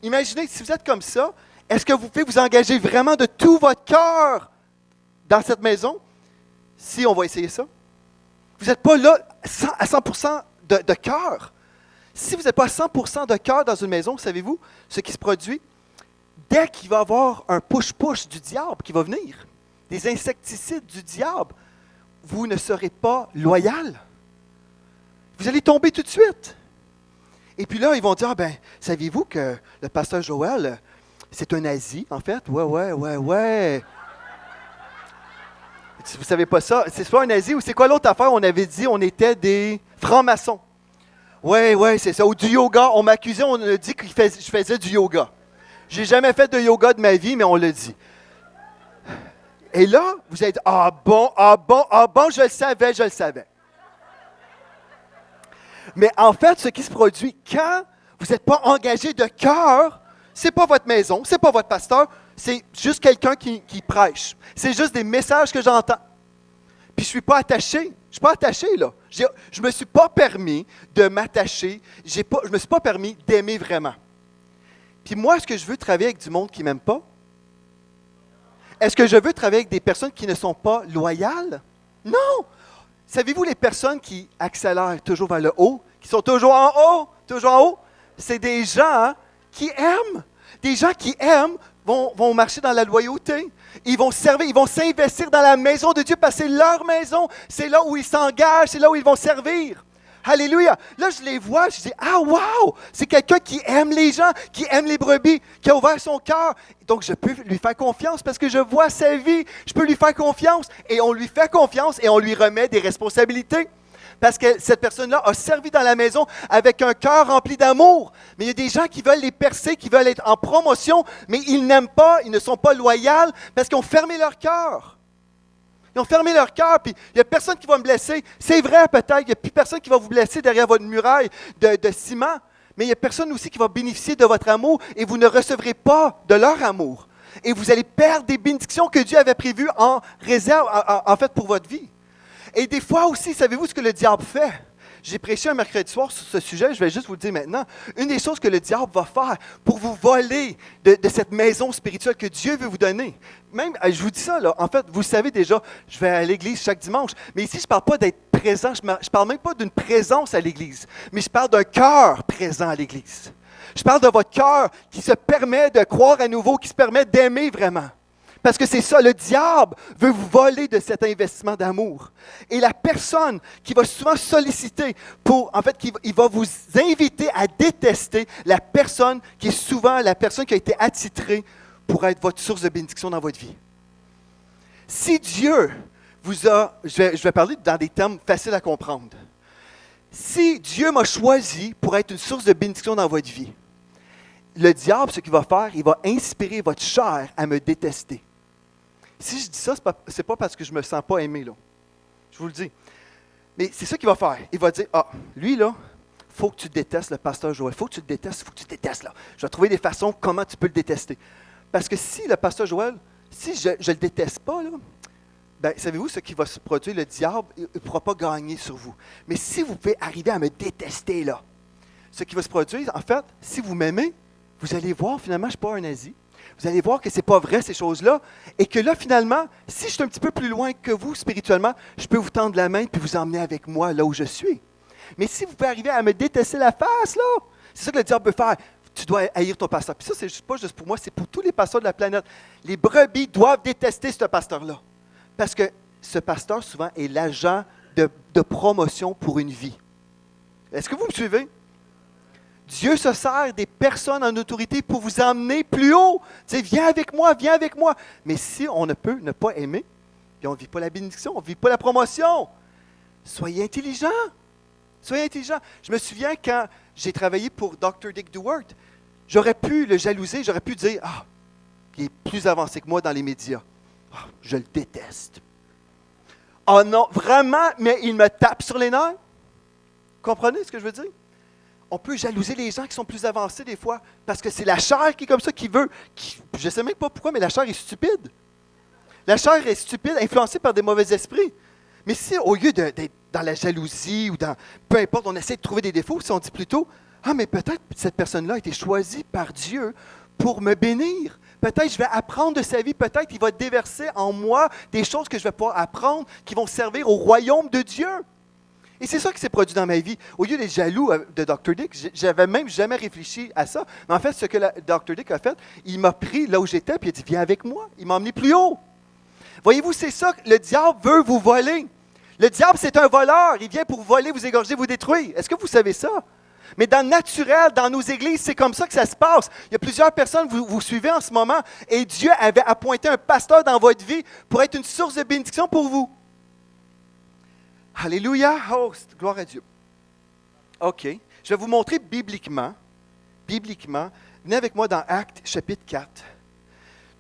Imaginez, si vous êtes comme ça, est-ce que vous pouvez vous engager vraiment de tout votre cœur dans cette maison? Si on va essayer ça. Vous n'êtes pas là à 100% de cœur. Si vous n'êtes pas à 100% de cœur dans une maison, savez-vous ce qui se produit? Dès qu'il va y avoir un push-push du diable qui va venir, des insecticides du diable, vous ne serez pas loyal. Vous allez tomber tout de suite. Et puis là, ils vont dire, saviez-vous que le pasteur Joël, c'est un nazi, en fait? Ouais. Vous ne savez pas ça? C'est soit un nazi ou c'est quoi l'autre affaire? On avait dit on était des francs-maçons. Ouais, c'est ça. Ou du yoga. On m'accusait, on a dit que je faisais du yoga. J'ai jamais fait de yoga de ma vie, mais on l'a dit. Et là, vous allez dire, ah bon, je le savais. Mais en fait, ce qui se produit quand vous n'êtes pas engagé de cœur, c'est pas votre maison, c'est pas votre pasteur, c'est juste quelqu'un qui prêche. C'est juste des messages que j'entends. Puis je suis pas attaché. Je suis pas attaché, là. Je me suis pas permis de m'attacher. Je me suis pas permis d'aimer vraiment. Puis moi, est-ce que je veux travailler avec du monde qui ne m'aime pas? Est-ce que je veux travailler avec des personnes qui ne sont pas loyales? Non! Savez-vous les personnes qui accélèrent toujours vers le haut, qui sont toujours en haut, c'est des gens qui aiment. Des gens qui aiment vont marcher dans la loyauté. Ils vont servir, ils vont s'investir dans la maison de Dieu parce que c'est leur maison. C'est là où ils s'engagent, c'est là où ils vont servir. Alléluia. Là, je les vois, je dis, ah, wow! C'est quelqu'un qui aime les gens, qui aime les brebis, qui a ouvert son cœur. Donc, je peux lui faire confiance parce que je vois sa vie. Je peux lui faire confiance. Et on lui fait confiance et on lui remet des responsabilités. Parce que cette personne-là a servi dans la maison avec un cœur rempli d'amour. Mais il y a des gens qui veulent les percer, qui veulent être en promotion, mais ils n'aiment pas, ils ne sont pas loyaux parce qu'ils ont fermé leur cœur. Ils ont fermé leur cœur, puis il n'y a personne qui va me blesser. C'est vrai, peut-être, il n'y a plus personne qui va vous blesser derrière votre muraille de ciment, mais il n'y a personne aussi qui va bénéficier de votre amour et vous ne recevrez pas de leur amour. Et vous allez perdre des bénédictions que Dieu avait prévues en réserve, en fait, pour votre vie. Et des fois aussi, savez-vous ce que le diable fait? J'ai prêché un mercredi soir sur ce sujet, je vais juste vous le dire maintenant. Une des choses que le diable va faire pour vous voler de cette maison spirituelle que Dieu veut vous donner, même, je vous dis ça, là, en fait, vous le savez déjà, je vais à l'église chaque dimanche, mais ici, je ne parle pas d'être présent, je ne parle même pas d'une présence à l'église, mais je parle d'un cœur présent à l'église. Je parle de votre cœur qui se permet de croire à nouveau, qui se permet d'aimer vraiment. Parce que c'est ça, le diable veut vous voler de cet investissement d'amour. Et la personne qui va souvent solliciter il va vous inviter à détester la personne qui est souvent la personne qui a été attitrée pour être votre source de bénédiction dans votre vie. Si Dieu vous a, je vais parler dans des termes faciles à comprendre. Si Dieu m'a choisi pour être une source de bénédiction dans votre vie, le diable, ce qu'il va faire, il va inspirer votre chair à me détester. Si je dis ça, ce n'est pas parce que je ne me sens pas aimé, là. Je vous le dis. Mais c'est ça qu'il va faire. Il va dire, lui, là, il faut que tu détestes le pasteur Joël. Il faut que tu le détestes, il faut que tu le détestes, là. Je vais trouver des façons comment tu peux le détester. Parce que si le pasteur Joël, si je ne le déteste pas, là, ben, savez-vous ce qui va se produire? Le diable, il ne pourra pas gagner sur vous. Mais si vous pouvez arriver à me détester, là, ce qui va se produire, en fait, si vous m'aimez, vous allez voir, finalement, je ne suis pas un nazi. Vous allez voir que ce n'est pas vrai, ces choses-là, et que là, finalement, si je suis un petit peu plus loin que vous spirituellement, je peux vous tendre la main et vous emmener avec moi là où je suis. Mais si vous pouvez arriver à me détester la face, là, c'est ça que le diable peut faire. Tu dois haïr ton pasteur. Puis ça, c'est pas juste pour moi, c'est pour tous les pasteurs de la planète. Les brebis doivent détester ce pasteur-là. Parce que ce pasteur, souvent, est l'agent de promotion pour une vie. Est-ce que vous me suivez? Dieu se sert des personnes en autorité pour vous emmener plus haut. Tu sais, viens avec moi, viens avec moi. Mais si on ne peut ne pas aimer, puis on ne vit pas la bénédiction, on ne vit pas la promotion, soyez intelligents. Soyez intelligents. Je me souviens quand j'ai travaillé pour Dr. Dick Dewart, j'aurais pu le jalouser, j'aurais pu dire, il est plus avancé que moi dans les médias. Je le déteste. Oh non, vraiment, mais il me tape sur les nerfs. Comprenez ce que je veux dire? On peut jalouser les gens qui sont plus avancés des fois, parce que c'est la chair qui est comme ça, je ne sais même pas pourquoi, mais la chair est stupide. La chair est stupide, influencée par des mauvais esprits. Mais si au lieu d'être dans la jalousie ou dans, peu importe, on essaie de trouver des défauts, si on dit plutôt, mais peut-être cette personne-là a été choisie par Dieu pour me bénir. Peut-être je vais apprendre de sa vie, peut-être il va déverser en moi des choses que je vais pouvoir apprendre qui vont servir au royaume de Dieu. Et c'est ça qui s'est produit dans ma vie. Au lieu d'être jaloux de Dr. Dick, j'avais même jamais réfléchi à ça. Mais en fait, ce que Dr. Dick a fait, il m'a pris là où j'étais, puis il a dit, viens avec moi. Il m'a emmené plus haut. Voyez-vous, c'est ça que le diable veut vous voler. Le diable, c'est un voleur. Il vient pour vous voler, vous égorger, vous détruire. Est-ce que vous savez ça? Mais dans le naturel, dans nos églises, c'est comme ça que ça se passe. Il y a plusieurs personnes que vous suivez en ce moment, et Dieu avait appointé un pasteur dans votre vie pour être une source de bénédiction pour vous. Alléluia! Oh, gloire à Dieu. OK. Je vais vous montrer bibliquement. Venez avec moi dans Actes chapitre 4.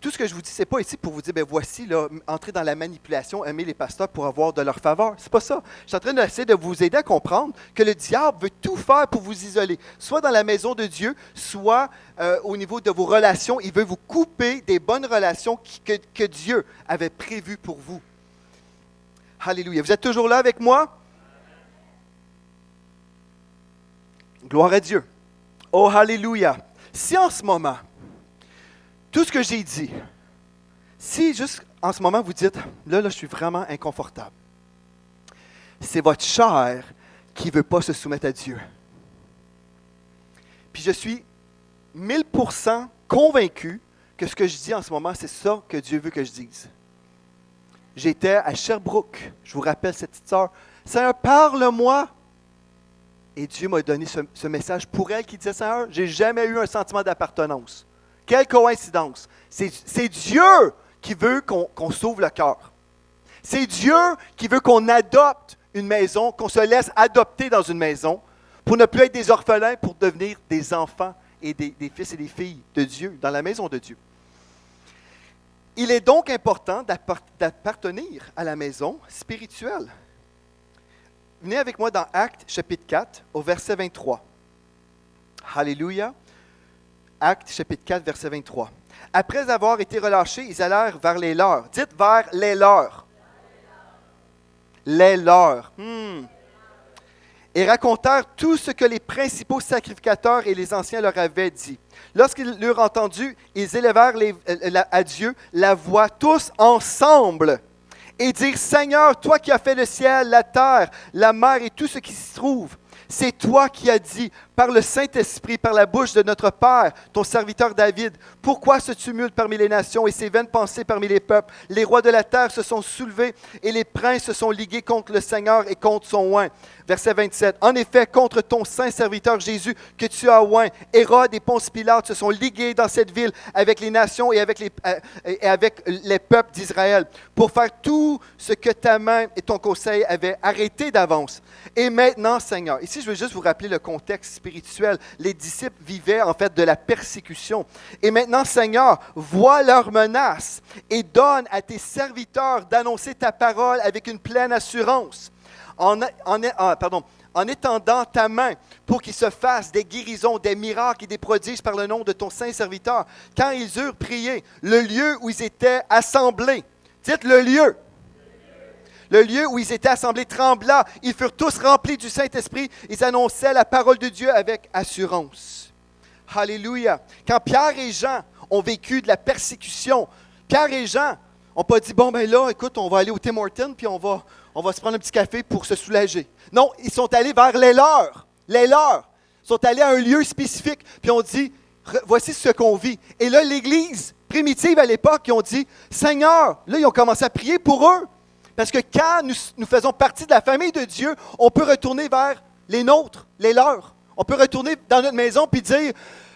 tout ce que je vous dis, ce n'est pas ici pour vous dire, ben voici, là, entrez dans la manipulation, aimer les pasteurs pour avoir de leur faveur. C'est pas ça. Je suis en train d'essayer de vous aider à comprendre que le diable veut tout faire pour vous isoler, soit dans la maison de Dieu, soit au niveau de vos relations. Il veut vous couper des bonnes relations que Dieu avait prévues pour vous. Alléluia. Vous êtes toujours là avec moi? Gloire à Dieu. Oh, alléluia. Si en ce moment, tout ce que j'ai dit, si juste en ce moment vous dites, là, je suis vraiment inconfortable, c'est votre chair qui ne veut pas se soumettre à Dieu. Puis je suis 1000% convaincu que ce que je dis en ce moment, c'est ça que Dieu veut que je dise. J'étais à Sherbrooke, je vous rappelle cette petite sœur, Seigneur, parle-moi. Et Dieu m'a donné ce message pour elle qui disait, Seigneur, je n'ai jamais eu un sentiment d'appartenance. Quelle coïncidence! C'est Dieu qui veut qu'on sauve le cœur. C'est Dieu qui veut qu'on adopte une maison, qu'on se laisse adopter dans une maison pour ne plus être des orphelins, pour devenir des enfants et des fils et des filles de Dieu, dans la maison de Dieu. Il est donc important d'appartenir à la maison spirituelle. Venez avec moi dans Actes, chapitre 4, au verset 23. Alléluia. Actes, chapitre 4, verset 23. Après avoir été relâchés, ils allèrent vers les leurs. Dites vers les leurs. Les leurs. Et racontèrent tout ce que les principaux sacrificateurs et les anciens leur avaient dit. Lorsqu'ils l'eurent entendu, ils élevèrent à Dieu la voix tous ensemble et dirent, Seigneur, toi qui as fait le ciel, la terre, la mer et tout ce qui s'y trouve, c'est toi qui as dit, par le Saint-Esprit, par la bouche de notre Père, ton serviteur David, pourquoi ce tumulte parmi les nations et ces vaines pensées parmi les peuples? Les rois de la terre se sont soulevés et les princes se sont ligués contre le Seigneur et contre son oint. Verset 27. En effet, contre ton saint serviteur Jésus que tu as oint, Hérode et Ponce Pilate se sont ligués dans cette ville avec les nations et avec les peuples d'Israël pour faire tout ce que ta main et ton conseil avaient arrêté d'avance. Et maintenant, Seigneur, ici je veux juste vous rappeler le contexte spirituel. Les disciples vivaient en fait de la persécution. Et maintenant, Seigneur, vois leurs menaces et donne à tes serviteurs d'annoncer ta parole avec une pleine assurance. En étendant ta main pour qu'il se fasse des guérisons, des miracles et des prodiges par le nom de ton saint serviteur. Quand ils eurent prié, le lieu où ils étaient assemblés, dites le lieu où ils étaient assemblés trembla, ils furent tous remplis du Saint-Esprit, ils annonçaient la parole de Dieu avec assurance. Alléluia. Quand Pierre et Jean ont vécu de la persécution, Pierre et Jean n'ont pas dit, bon ben là, écoute, on va aller au Tim Hortons, puis on va se prendre un petit café pour se soulager. Non, ils sont allés vers les leurs. Les leurs sont allés à un lieu spécifique, puis ont dit, voici ce qu'on vit. Et là, l'Église primitive à l'époque, ils ont dit, Seigneur, là, ils ont commencé à prier pour eux. Parce que quand nous faisons partie de la famille de Dieu, on peut retourner vers les nôtres, les leurs. On peut retourner dans notre maison puis dire,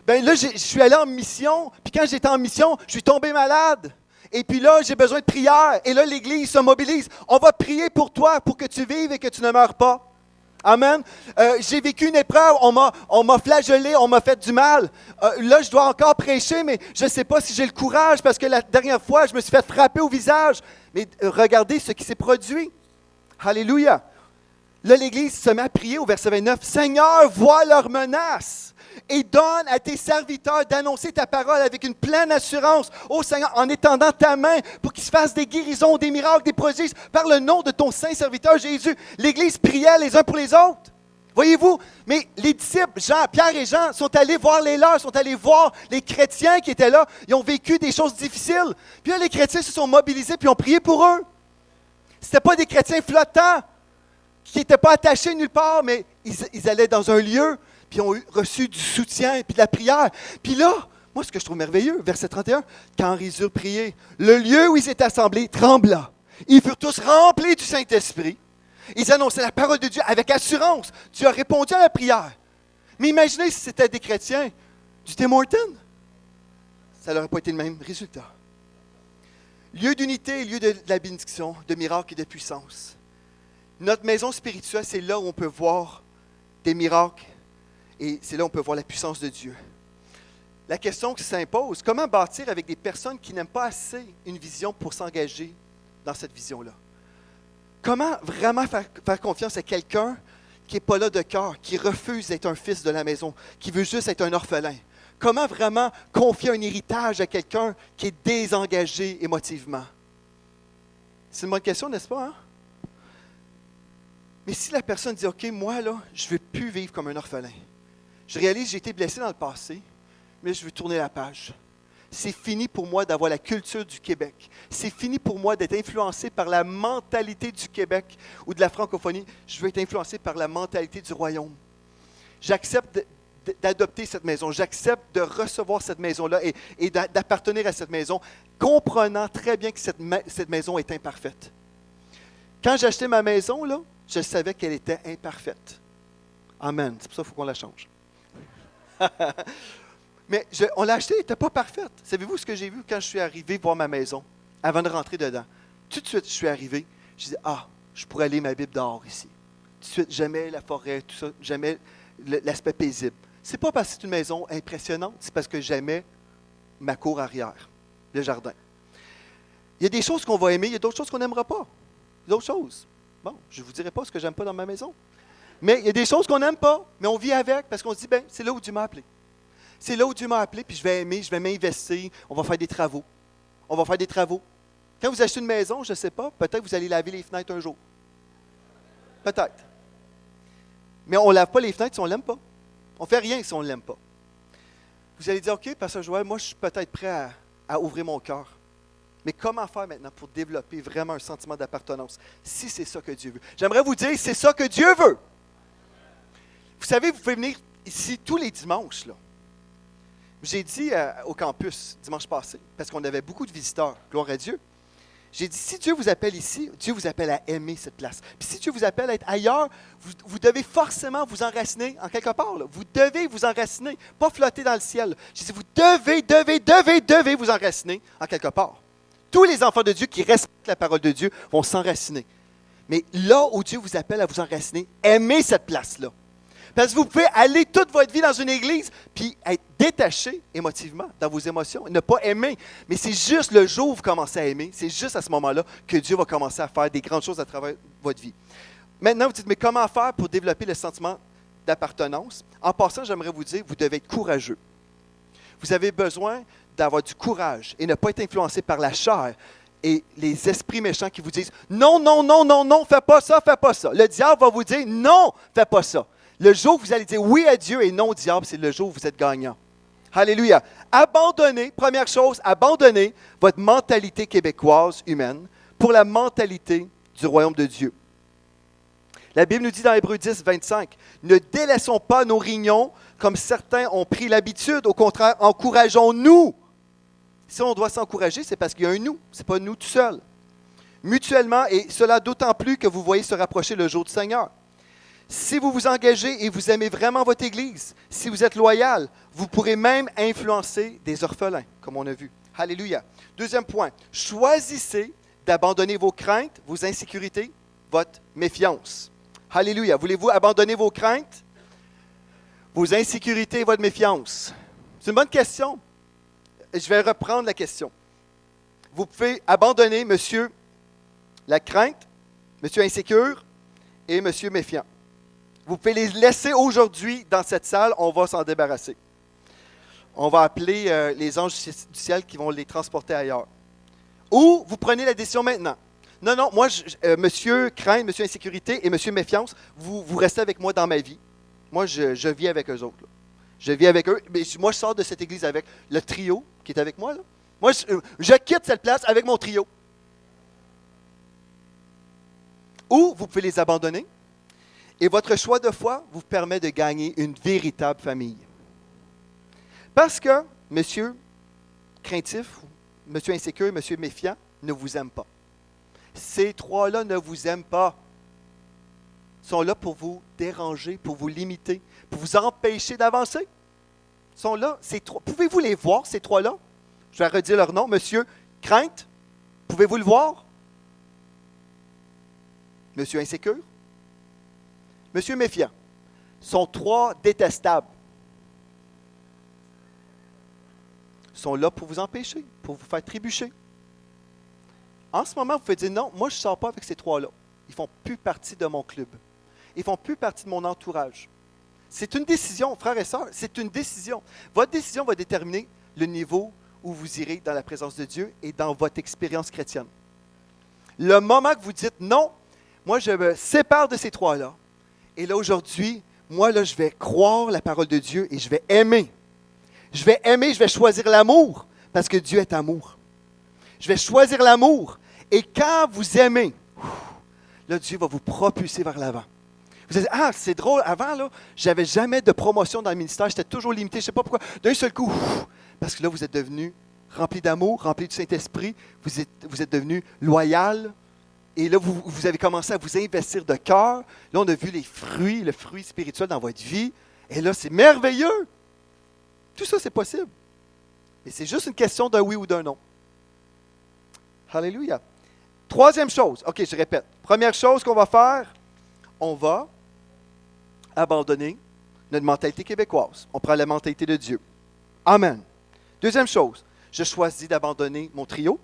ben là, je suis allé en mission, puis quand j'étais en mission, je suis tombé malade. Et puis là, j'ai besoin de prière. Et là, l'Église se mobilise. On va prier pour toi, pour que tu vives et que tu ne meurs pas. Amen. J'ai vécu une épreuve, on m'a flagellé, on m'a fait du mal. Là, je dois encore prêcher, mais je ne sais pas si j'ai le courage parce que la dernière fois, je me suis fait frapper au visage. Mais regardez ce qui s'est produit. Alléluia. Là, l'Église se met à prier au verset 29. Seigneur, vois leurs menaces et donne à tes serviteurs d'annoncer ta parole avec une pleine assurance. Ô Seigneur, en étendant ta main pour qu'ils se fassent des guérisons, des miracles, des prodiges, par le nom de ton saint serviteur Jésus. L'Église priait les uns pour les autres. Voyez-vous, mais les disciples, Pierre et Jean, sont allés voir les leurs, sont allés voir les chrétiens qui étaient là. Ils ont vécu des choses difficiles. Puis là, les chrétiens se sont mobilisés puis ont prié pour eux. Ce n'étaient pas des chrétiens flottants qui n'étaient pas attachés nulle part, mais ils allaient dans un lieu puis ont reçu du soutien puis de la prière. Puis là, moi, ce que je trouve merveilleux, verset 31, quand ils eurent prié, le lieu où ils étaient assemblés trembla. Ils furent tous remplis du Saint-Esprit. Ils annonçaient la parole de Dieu avec assurance. Dieu a répondu à la prière. Mais imaginez si c'était des chrétiens du Tim Hortons. Ça n'aurait pas été le même résultat. Lieu d'unité, lieu de la bénédiction, de miracles et de puissance. Notre maison spirituelle, c'est là où on peut voir des miracles et c'est là où on peut voir la puissance de Dieu. la question qui s'impose, comment bâtir avec des personnes qui n'aiment pas assez une vision pour s'engager dans cette vision-là? Comment vraiment faire confiance à quelqu'un qui n'est pas là de cœur, qui refuse d'être un fils de la maison, qui veut juste être un orphelin? Comment vraiment confier un héritage à quelqu'un qui est désengagé émotivement? C'est une bonne question, n'est-ce pas? Hein? Mais si la personne dit, OK, moi, là, je ne veux plus vivre comme un orphelin. Je réalise que j'ai été blessé dans le passé, mais je veux tourner la page. C'est fini pour moi d'avoir la culture du Québec. C'est fini pour moi d'être influencé par la mentalité du Québec ou de la francophonie. Je veux être influencé par la mentalité du royaume. J'accepte d'adopter cette maison. J'accepte de recevoir cette maison-là et d'appartenir à cette maison, comprenant très bien que cette maison est imparfaite. Quand j'ai acheté ma maison, là, je savais qu'elle était imparfaite. Amen. C'est pour ça qu'il faut qu'on la change. Mais on l'a achetée, elle n'était pas parfaite. Savez-vous ce que j'ai vu quand je suis arrivé voir ma maison, avant de rentrer dedans? Tout de suite, je suis arrivé, je disais, je pourrais lire ma Bible dehors ici. Tout de suite, j'aimais la forêt, tout ça, j'aimais l'aspect paisible. C'est pas parce que c'est une maison impressionnante, c'est parce que j'aimais ma cour arrière, le jardin. Il y a des choses qu'on va aimer, il y a d'autres choses qu'on n'aimera pas. D'autres choses. Bon, je ne vous dirai pas ce que j'aime pas dans ma maison. Mais il y a des choses qu'on n'aime pas, mais on vit avec parce qu'on se dit, c'est là où Dieu m'a appelé. C'est là où Dieu m'a appelé, puis je vais aimer, je vais m'investir, on va faire des travaux. On va faire des travaux. Quand vous achetez une maison, je ne sais pas, peut-être que vous allez laver les fenêtres un jour. Peut-être. Mais on ne lave pas les fenêtres si on ne l'aime pas. On ne fait rien si on ne l'aime pas. Vous allez dire, OK, Pasteur Joël, moi je suis peut-être prêt à ouvrir mon cœur. Mais comment faire maintenant pour développer vraiment un sentiment d'appartenance, si c'est ça que Dieu veut? J'aimerais vous dire, c'est ça que Dieu veut. Vous savez, vous pouvez venir ici tous les dimanches, là. J'ai dit au campus dimanche passé, parce qu'on avait beaucoup de visiteurs, gloire à Dieu, j'ai dit, si Dieu vous appelle ici, Dieu vous appelle à aimer cette place. Puis si Dieu vous appelle à être ailleurs, vous devez forcément vous enraciner en quelque part. Là. Vous devez vous enraciner, pas flotter dans le ciel. J'ai dit, vous devez vous enraciner en quelque part. Tous les enfants de Dieu qui respectent la parole de Dieu vont s'enraciner. Mais là où Dieu vous appelle à vous enraciner, aimez cette place-là. Parce que vous pouvez aller toute votre vie dans une église puis être détaché émotivement dans vos émotions, ne pas aimer. Mais c'est juste le jour où vous commencez à aimer, c'est juste à ce moment-là que Dieu va commencer à faire des grandes choses à travers votre vie. Maintenant, vous dites, mais comment faire pour développer le sentiment d'appartenance? En passant, j'aimerais vous dire, vous devez être courageux. Vous avez besoin d'avoir du courage et ne pas être influencé par la chair et les esprits méchants qui vous disent, non, non, non, non, non, fais pas ça, fais pas ça. Le diable va vous dire, non, fais pas ça. Le jour où vous allez dire oui à Dieu et non au diable, c'est le jour où vous êtes gagnant. Alléluia. Abandonnez, première chose, abandonnez votre mentalité québécoise humaine pour la mentalité du royaume de Dieu. La Bible nous dit dans Hébreux 10, 25, « Ne délaissons pas nos réunions comme certains ont pris l'habitude. Au contraire, encourageons-nous. » Si on doit s'encourager, c'est parce qu'il y a un nous, ce n'est pas nous tout seuls. Mutuellement, et cela d'autant plus que vous voyez se rapprocher le jour du Seigneur. Si vous vous engagez et vous aimez vraiment votre Église, si vous êtes loyal, vous pourrez même influencer des orphelins, comme on a vu. Alléluia. Deuxième point, choisissez d'abandonner vos craintes, vos insécurités, votre méfiance. Alléluia. Voulez-vous abandonner vos craintes, vos insécurités et votre méfiance? C'est une bonne question. Je vais reprendre la question. Vous pouvez abandonner, monsieur, la crainte, monsieur insécure et monsieur méfiant. Vous pouvez les laisser aujourd'hui dans cette salle, on va s'en débarrasser. On va appeler les anges du ciel qui vont les transporter ailleurs. Ou vous prenez la décision maintenant. Non, non, moi, monsieur crainte, monsieur insécurité et monsieur méfiance, vous restez avec moi dans ma vie. Moi, je vis avec eux autres. Là. Je vis avec eux. Mais moi, je sors de cette église avec le trio qui est avec moi. Là. Moi, je quitte cette place avec mon trio. Ou vous pouvez les abandonner. Et votre choix de foi vous permet de gagner une véritable famille. Parce que monsieur craintif, monsieur insécure, monsieur méfiant ne vous aiment pas. Ces trois-là ne vous aiment pas. Ils sont là pour vous déranger, pour vous limiter, pour vous empêcher d'avancer. Ils sont là. Pouvez-vous les voir, ces trois-là? Je vais redire leur nom. Monsieur crainte, pouvez-vous le voir? Monsieur insécure? Monsieur méfiant, sont trois détestables. sont là pour vous empêcher, pour vous faire trébucher. En ce moment, vous pouvez dire, non, moi je ne sors pas avec ces trois-là. Ils ne font plus partie de mon club. Ils ne font plus partie de mon entourage. C'est une décision, frères et sœurs, c'est une décision. Votre décision va déterminer le niveau où vous irez dans la présence de Dieu et dans votre expérience chrétienne. Le moment que vous dites, non, moi je me sépare de ces trois-là, et là aujourd'hui, moi là je vais croire la parole de Dieu et je vais aimer. Je vais aimer, je vais choisir l'amour, parce que Dieu est amour. Je vais choisir l'amour. Et quand vous aimez, là, Dieu va vous propulser vers l'avant. Vous allez dire, ah, c'est drôle, avant, là, je n'avais jamais de promotion dans le ministère, j'étais toujours limité, je ne sais pas pourquoi. D'un seul coup, parce que là, vous êtes devenu rempli d'amour, rempli du Saint-Esprit, vous êtes devenu loyal, et là, vous avez commencé à vous investir de cœur. Là, on a vu les fruits, le fruit spirituel dans votre vie, et là, c'est merveilleux. Tout ça, c'est possible. Mais c'est juste une question d'un oui ou d'un non. Alléluia. Troisième chose, OK, je répète. Première chose qu'on va faire, on va abandonner notre mentalité québécoise. On prend la mentalité de Dieu. Amen. Deuxième chose, je choisis d'abandonner mon trio.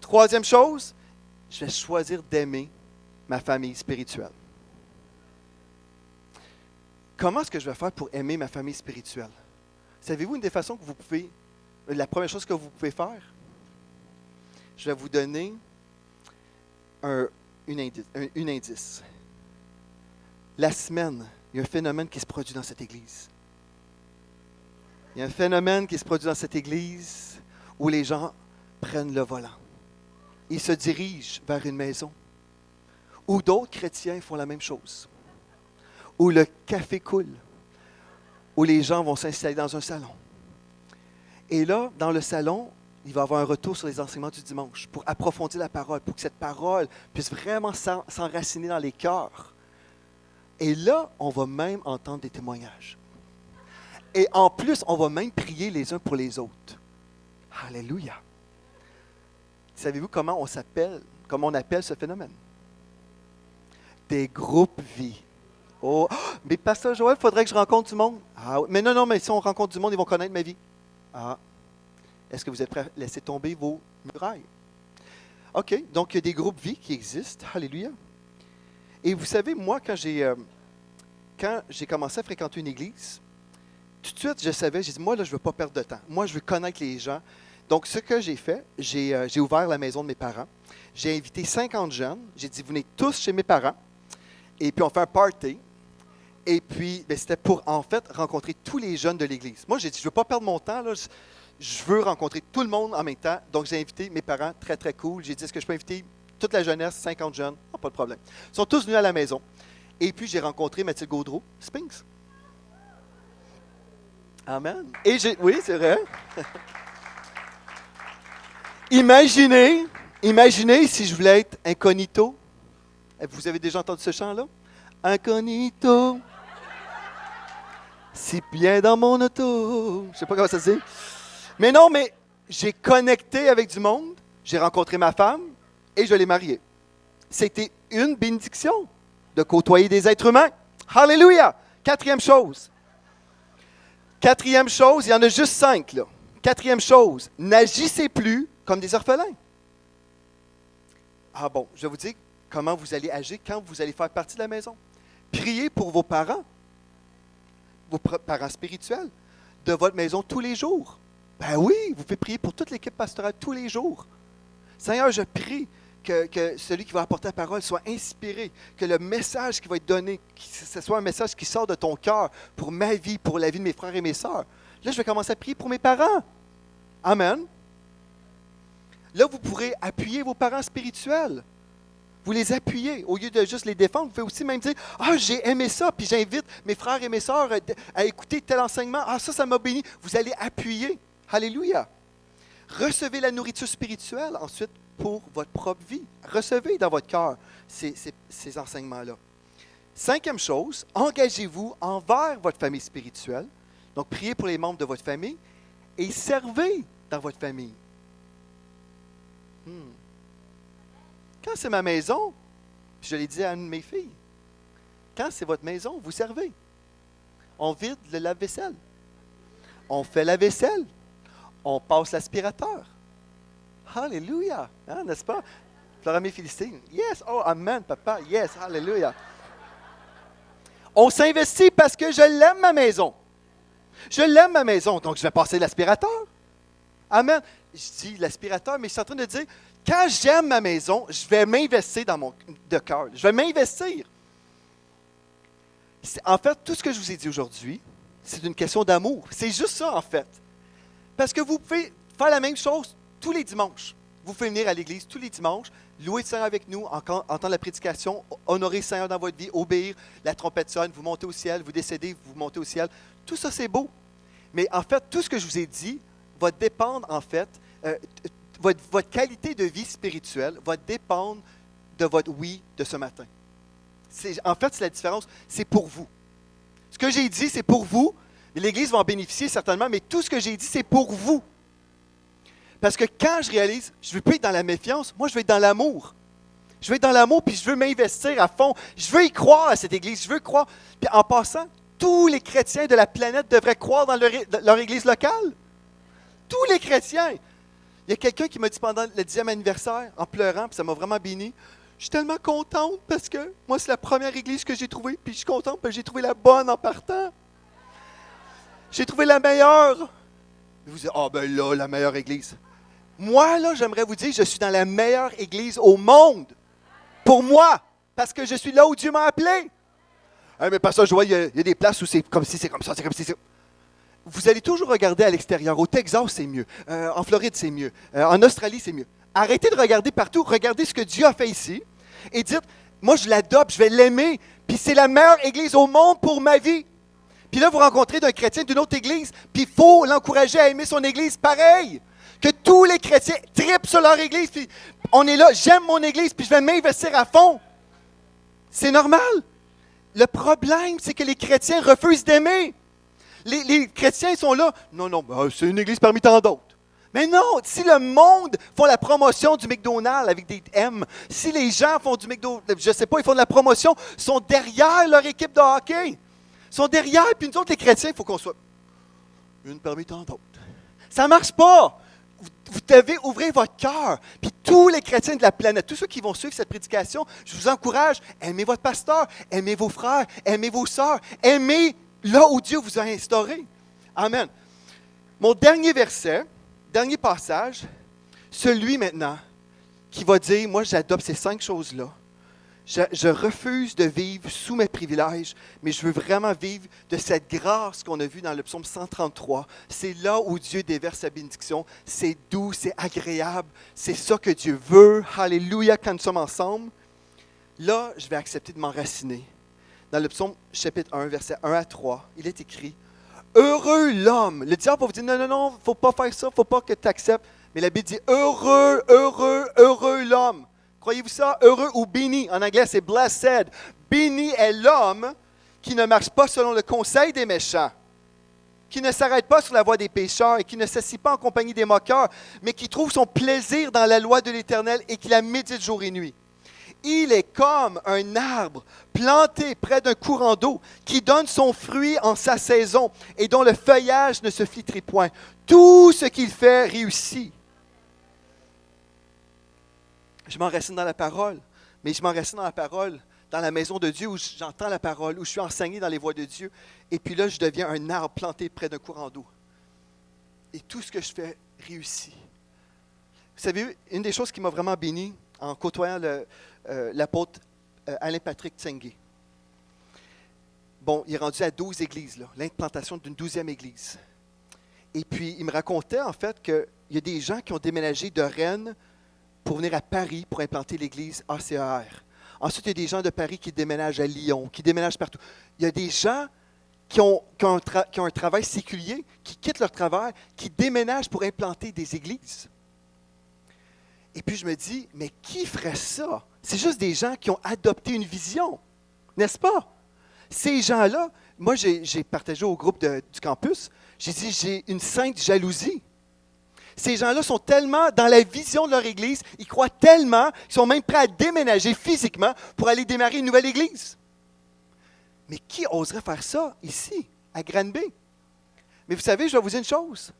Troisième chose, je vais choisir d'aimer ma famille spirituelle. Comment est-ce que je vais faire pour aimer ma famille spirituelle? Savez-vous une des façons que vous pouvez, la première chose que vous pouvez faire? Je vais vous donner un indice. La semaine, il y a un phénomène qui se produit dans cette église. Il y a un phénomène qui se produit dans cette église où les gens prennent le volant. Ils se dirigent vers une maison où d'autres chrétiens font la même chose. Où le café coule. Où les gens vont s'installer dans un salon. Et là, dans le salon, il va y avoir un retour sur les enseignements du dimanche pour approfondir la parole, pour que cette parole puisse vraiment s'enraciner dans les cœurs. Et là, on va même entendre des témoignages. Et en plus, on va même prier les uns pour les autres. Alléluia. Savez-vous comment on appelle ce phénomène? Des groupes vie. Oh, mais Pasteur Joël, il faudrait que je rencontre du monde. Ah, mais non, mais si on rencontre du monde, ils vont connaître ma vie. Ah, est-ce que vous êtes prêts à laisser tomber vos murailles? OK, donc il y a des groupes vie qui existent. Alléluia. Et vous savez, moi, quand j'ai commencé à fréquenter une église, tout de suite, j'ai dit, moi, là, je ne veux pas perdre de temps. Moi, je veux connaître les gens. Donc, ce que j'ai fait, j'ai ouvert la maison de mes parents. J'ai invité 50 jeunes. J'ai dit, vous venez tous chez mes parents. Et puis, on fait un party. Et puis, c'était pour, en fait, rencontrer tous les jeunes de l'église. Moi, j'ai dit, je ne veux pas perdre mon temps, là. Je veux rencontrer tout le monde en même temps. Donc, j'ai invité mes parents, très, très cool. J'ai dit, est-ce que je peux inviter toute la jeunesse, 50 jeunes? Oh, pas de problème. Ils sont tous venus à la maison. Et puis, j'ai rencontré Mathilde Gaudreau, Spinks. Amen. Oui, c'est vrai. Imaginez si je voulais être incognito. Vous avez déjà entendu ce chant-là? Incognito. Si bien dans mon auto. Je ne sais pas comment ça se dit. Mais non, mais j'ai connecté avec du monde. J'ai rencontré ma femme et je l'ai mariée. C'était une bénédiction de côtoyer des êtres humains. Alléluia! Quatrième chose, il y en a juste 5, là. Quatrième chose, n'agissez plus comme des orphelins. Ah bon, je vais vous dire comment vous allez agir quand vous allez faire partie de la maison. Priez pour vos parents spirituels, de votre maison tous les jours. Ben oui, vous pouvez prier pour toute l'équipe pastorale tous les jours. Seigneur, je prie que celui qui va apporter la parole soit inspiré, que le message qui va être donné, que ce soit un message qui sort de ton cœur pour ma vie, pour la vie de mes frères et mes sœurs. Là, je vais commencer à prier pour mes parents. Amen. Là, vous pourrez appuyer vos parents spirituels. Vous les appuyez. Au lieu de juste les défendre, vous pouvez aussi même dire, « Ah, j'ai aimé ça, puis j'invite mes frères et mes sœurs à écouter tel enseignement. Ah, ça m'a béni. » Vous allez appuyer. Alléluia. Recevez la nourriture spirituelle ensuite pour votre propre vie. Recevez dans votre cœur ces enseignements-là. Cinquième chose, engagez-vous envers votre famille spirituelle. Donc, priez pour les membres de votre famille et servez dans votre famille. Quand c'est ma maison, je l'ai dit à une de mes filles, quand c'est votre maison, vous servez. On vide le lave-vaisselle. On fait la vaisselle. On passe l'aspirateur. Alléluia. Hein, n'est-ce pas? Florami Philistine. Yes. Oh, amen, papa. Yes. Alléluia. On s'investit parce que je l'aime, ma maison. Je l'aime, ma maison. Donc, je vais passer l'aspirateur. Amen. Je dis l'aspirateur, mais je suis en train de dire, quand j'aime ma maison, je vais m'investir dans mon cœur. Je vais m'investir. En fait, tout ce que je vous ai dit aujourd'hui, c'est une question d'amour. C'est juste ça, en fait. Parce que vous pouvez faire la même chose tous les dimanches. Vous pouvez venir à l'église tous les dimanches, louer le Seigneur avec nous, entendre la prédication, honorer le Seigneur dans votre vie, obéir, la trompette sonne, vous montez au ciel, vous décédez, vous montez au ciel. Tout ça, c'est beau. Mais en fait, tout ce que je vous ai dit va dépendre, en fait, votre qualité de vie spirituelle va dépendre de votre oui de ce matin. En fait, c'est la différence. C'est pour vous. Ce que j'ai dit, c'est pour vous. L'Église va en bénéficier certainement, mais tout ce que j'ai dit, c'est pour vous. Parce que quand je réalise, je ne veux plus être dans la méfiance, moi, je veux être dans l'amour. Je veux être dans l'amour, puis je veux m'investir à fond. Je veux y croire à cette Église. Je veux croire. Puis en passant, tous les chrétiens de la planète devraient croire dans leur Église locale. Tous les chrétiens. Il y a quelqu'un qui m'a dit pendant le 10e anniversaire, en pleurant, puis ça m'a vraiment béni, je suis tellement contente parce que moi, c'est la première église que j'ai trouvée, puis je suis contente parce que j'ai trouvé la bonne en partant. J'ai trouvé la meilleure. Vous dites, ah ben là, la meilleure église. Moi, là, j'aimerais vous dire, je suis dans la meilleure église au monde. Pour moi, parce que je suis là où Dieu m'a appelé. Hey, mais pasteur, je vois, il y a des places où c'est comme si, c'est comme ça, c'est comme si, c'est... Vous allez toujours regarder à l'extérieur. Au Texas, c'est mieux. En Floride, c'est mieux. En Australie, c'est mieux. Arrêtez de regarder partout. Regardez ce que Dieu a fait ici. Et dites, moi, je l'adopte, je vais l'aimer. Puis c'est la meilleure église au monde pour ma vie. Puis là, vous rencontrez d'un chrétien d'une autre église. Puis il faut l'encourager à aimer son église pareil. Que tous les chrétiens trippent sur leur église. Puis on est là, j'aime mon église, puis je vais m'investir à fond. C'est normal. Le problème, c'est que les chrétiens refusent d'aimer. Les chrétiens sont là. Non, c'est une église parmi tant d'autres. Mais non, si le monde font la promotion du McDonald's avec des M, si les gens font du McDonald's, je ne sais pas, ils font de la promotion, sont derrière leur équipe de hockey. Sont derrière, puis nous autres, les chrétiens, il faut qu'on soit une parmi tant d'autres. Ça ne marche pas. Vous devez ouvrir votre cœur. Puis tous les chrétiens de la planète, tous ceux qui vont suivre cette prédication, je vous encourage, aimez votre pasteur, aimez vos frères, aimez vos sœurs, aimez là où Dieu vous a instauré. Amen. Mon dernier verset, dernier passage, celui maintenant qui va dire, moi j'adopte ces 5 choses-là. Je refuse de vivre sous mes privilèges, mais je veux vraiment vivre de cette grâce qu'on a vue dans le psaume 133. C'est là où Dieu déverse sa bénédiction. C'est doux, c'est agréable. C'est ça que Dieu veut. Alléluia, quand nous sommes ensemble. Là, je vais accepter de m'enraciner. Dans le psaume chapitre 1, versets 1 à 3, il est écrit « Heureux l'homme ». Le diable va vous dire « Non, il ne faut pas faire ça, il ne faut pas que tu acceptes. » Mais la Bible dit « Heureux, heureux, heureux l'homme ». Croyez-vous ça? Heureux ou béni. En anglais, c'est blessed. Béni est l'homme qui ne marche pas selon le conseil des méchants, qui ne s'arrête pas sur la voie des pécheurs et qui ne s'assied pas en compagnie des moqueurs, mais qui trouve son plaisir dans la loi de l'Éternel et qui la médite jour et nuit. Il est comme un arbre planté près d'un courant d'eau qui donne son fruit en sa saison et dont le feuillage ne se flétrit point. Tout ce qu'il fait réussit. Je m'enracine dans la parole, mais je m'enracine dans la parole, dans la maison de Dieu où j'entends la parole, où je suis enseigné dans les voies de Dieu. Et puis là, je deviens un arbre planté près d'un courant d'eau. Et tout ce que je fais réussit. Vous savez, une des choses qui m'a vraiment béni en côtoyant l'apôtre Alain Patrick Tsengue. Bon, il est rendu à 12 églises, là, l'implantation d'une 12e église. Et puis, il me racontait en fait qu'il y a des gens qui ont déménagé de Rennes pour venir à Paris pour implanter l'église ACER. Ensuite, il y a des gens de Paris qui déménagent à Lyon, qui déménagent partout. Il y a des gens qui ont un travail séculier, qui quittent leur travail, qui déménagent pour implanter des églises. Et puis je me dis, mais qui ferait ça? C'est juste des gens qui ont adopté une vision, n'est-ce pas? Ces gens-là, moi j'ai partagé au groupe du campus, j'ai dit, j'ai une sainte jalousie. Ces gens-là sont tellement dans la vision de leur église, ils croient tellement, ils sont même prêts à déménager physiquement pour aller démarrer une nouvelle église. Mais qui oserait faire ça ici, à Granby? Mais vous savez, je vais vous dire une chose.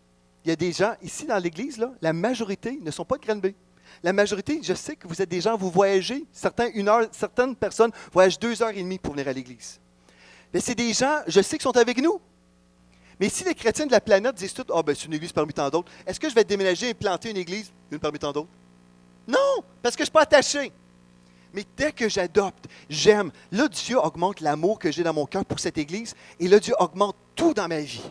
Il il y a des gens ici dans l'Église, là, la majorité ne sont pas de Granby. La majorité, je sais que vous êtes des gens, vous voyagez, certaines personnes voyagent 2h30 pour venir à l'Église. Mais c'est des gens, je sais, qui sont avec nous. Mais si les chrétiens de la planète disent tout, ah ben c'est une église parmi tant d'autres, est-ce que je vais déménager et planter une église, une parmi tant d'autres? Non, parce que je ne suis pas attaché. Mais dès que j'adopte, j'aime, là Dieu augmente l'amour que j'ai dans mon cœur pour cette église, et là Dieu augmente tout dans ma vie.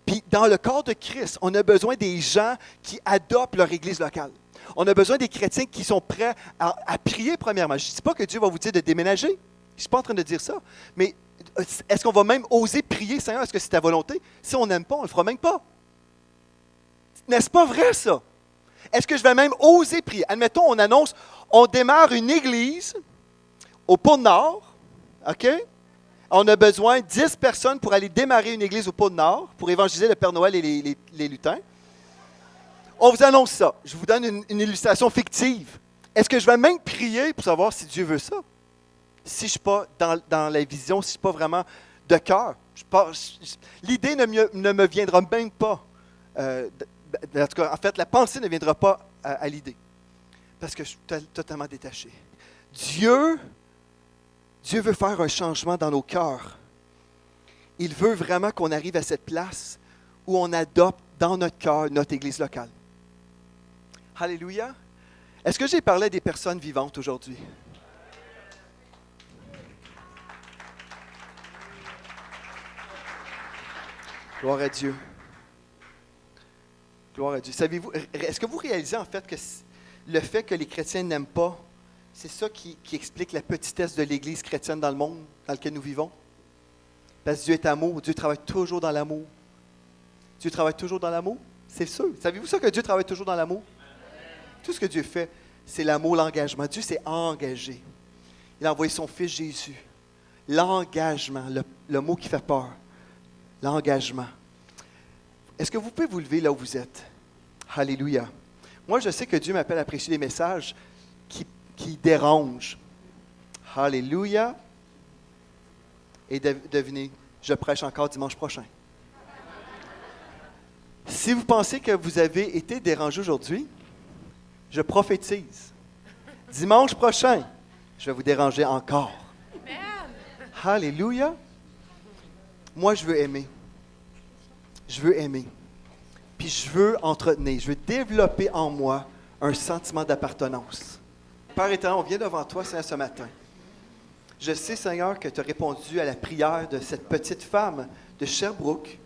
Puis dans le corps de Christ, on a besoin des gens qui adoptent leur église locale. On a besoin des chrétiens qui sont prêts à prier premièrement. Je ne dis pas que Dieu va vous dire de déménager. Je ne suis pas en train de dire ça. Mais est-ce qu'on va même oser prier, Seigneur, est-ce que c'est ta volonté? Si on n'aime pas, on ne le fera même pas. N'est-ce pas vrai, ça? Est-ce que je vais même oser prier? Admettons, on annonce, on démarre une église au Pôle Nord, OK? On a besoin de 10 personnes pour aller démarrer une église au Pôle Nord, pour évangéliser le Père Noël et les lutins. On vous annonce ça. Je vous donne une illustration fictive. Est-ce que je vais même prier pour savoir si Dieu veut ça? Si je ne suis pas dans la vision, si je ne suis pas vraiment de cœur. L'idée ne me viendra même pas. En tout cas, en fait, la pensée ne viendra pas à l'idée. Parce que je suis totalement détaché. Dieu veut faire un changement dans nos cœurs. Il veut vraiment qu'on arrive à cette place où on adopte dans notre cœur notre Église locale. Alléluia. Est-ce que j'ai parlé à des personnes vivantes aujourd'hui? Gloire à Dieu. Gloire à Dieu. Savez-vous, est-ce que vous réalisez en fait que le fait que les chrétiens n'aiment pas, c'est ça qui explique la petitesse de l'Église chrétienne dans le monde dans lequel nous vivons? Parce que Dieu est amour, Dieu travaille toujours dans l'amour. Dieu travaille toujours dans l'amour? C'est sûr. Savez-vous ça que Dieu travaille toujours dans l'amour? Tout ce que Dieu fait, c'est l'amour, l'engagement. Dieu s'est engagé. Il a envoyé son Fils Jésus. L'engagement, le mot qui fait peur. L'engagement. Est-ce que vous pouvez vous lever là où vous êtes? Alléluia. Moi, je sais que Dieu m'appelle à prêcher des messages qui dérangent. Alléluia. Et devinez, je prêche encore dimanche prochain. Si vous pensez que vous avez été dérangé aujourd'hui, je prophétise. Dimanche prochain, je vais vous déranger encore. Amen. Alléluia. Moi, je veux aimer. Je veux aimer. Puis je veux entretenir, je veux développer en moi un sentiment d'appartenance. Père éternel, on vient devant toi, Seigneur, ce matin. Je sais, Seigneur, que tu as répondu à la prière de cette petite femme de Sherbrooke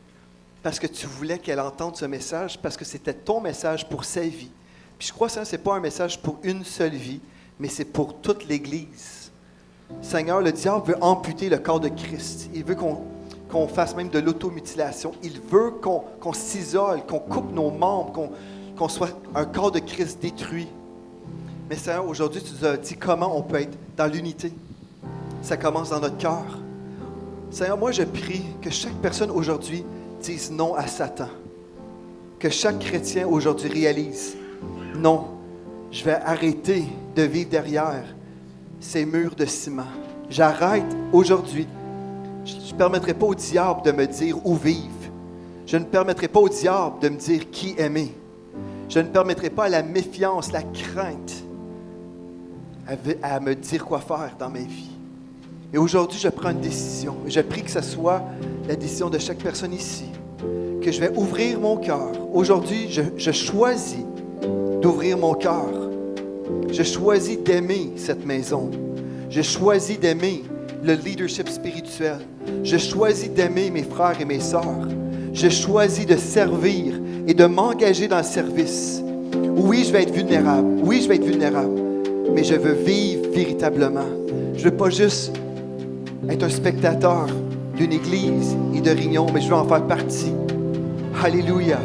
parce que tu voulais qu'elle entende ce message, parce que c'était ton message pour sa vie. Puis je crois, Seigneur, ce n'est pas un message pour une seule vie, mais c'est pour toute l'Église. Seigneur, le diable veut amputer le corps de Christ. Il veut qu'on fasse même de l'automutilation. Il veut qu'on s'isole, qu'on coupe nos membres, qu'on soit un corps de Christ détruit. Mais Seigneur, aujourd'hui, tu nous as dit comment on peut être dans l'unité. Ça commence dans notre cœur. Seigneur, moi je prie que chaque personne aujourd'hui dise non à Satan. Que chaque chrétien aujourd'hui réalise, non, je vais arrêter de vivre derrière ces murs de ciment. J'arrête aujourd'hui. Je ne permettrai pas au diable de me dire où vivre. Je ne permettrai pas au diable de me dire qui aimer. Je ne permettrai pas à la méfiance, la crainte, à me dire quoi faire dans ma vie. Et aujourd'hui, je prends une décision. Et je prie que ce soit la décision de chaque personne ici. Que je vais ouvrir mon cœur. Aujourd'hui, je choisis d'ouvrir mon cœur. Je choisis d'aimer cette maison. Je choisis d'aimer le leadership spirituel. Je choisis d'aimer mes frères et mes sœurs. Je choisis de servir et de m'engager dans le service. Oui, je vais être vulnérable. Oui, je vais être vulnérable. Mais je veux vivre véritablement. Je ne veux pas juste être un spectateur d'une église et de réunion, mais je veux en faire partie. Alléluia.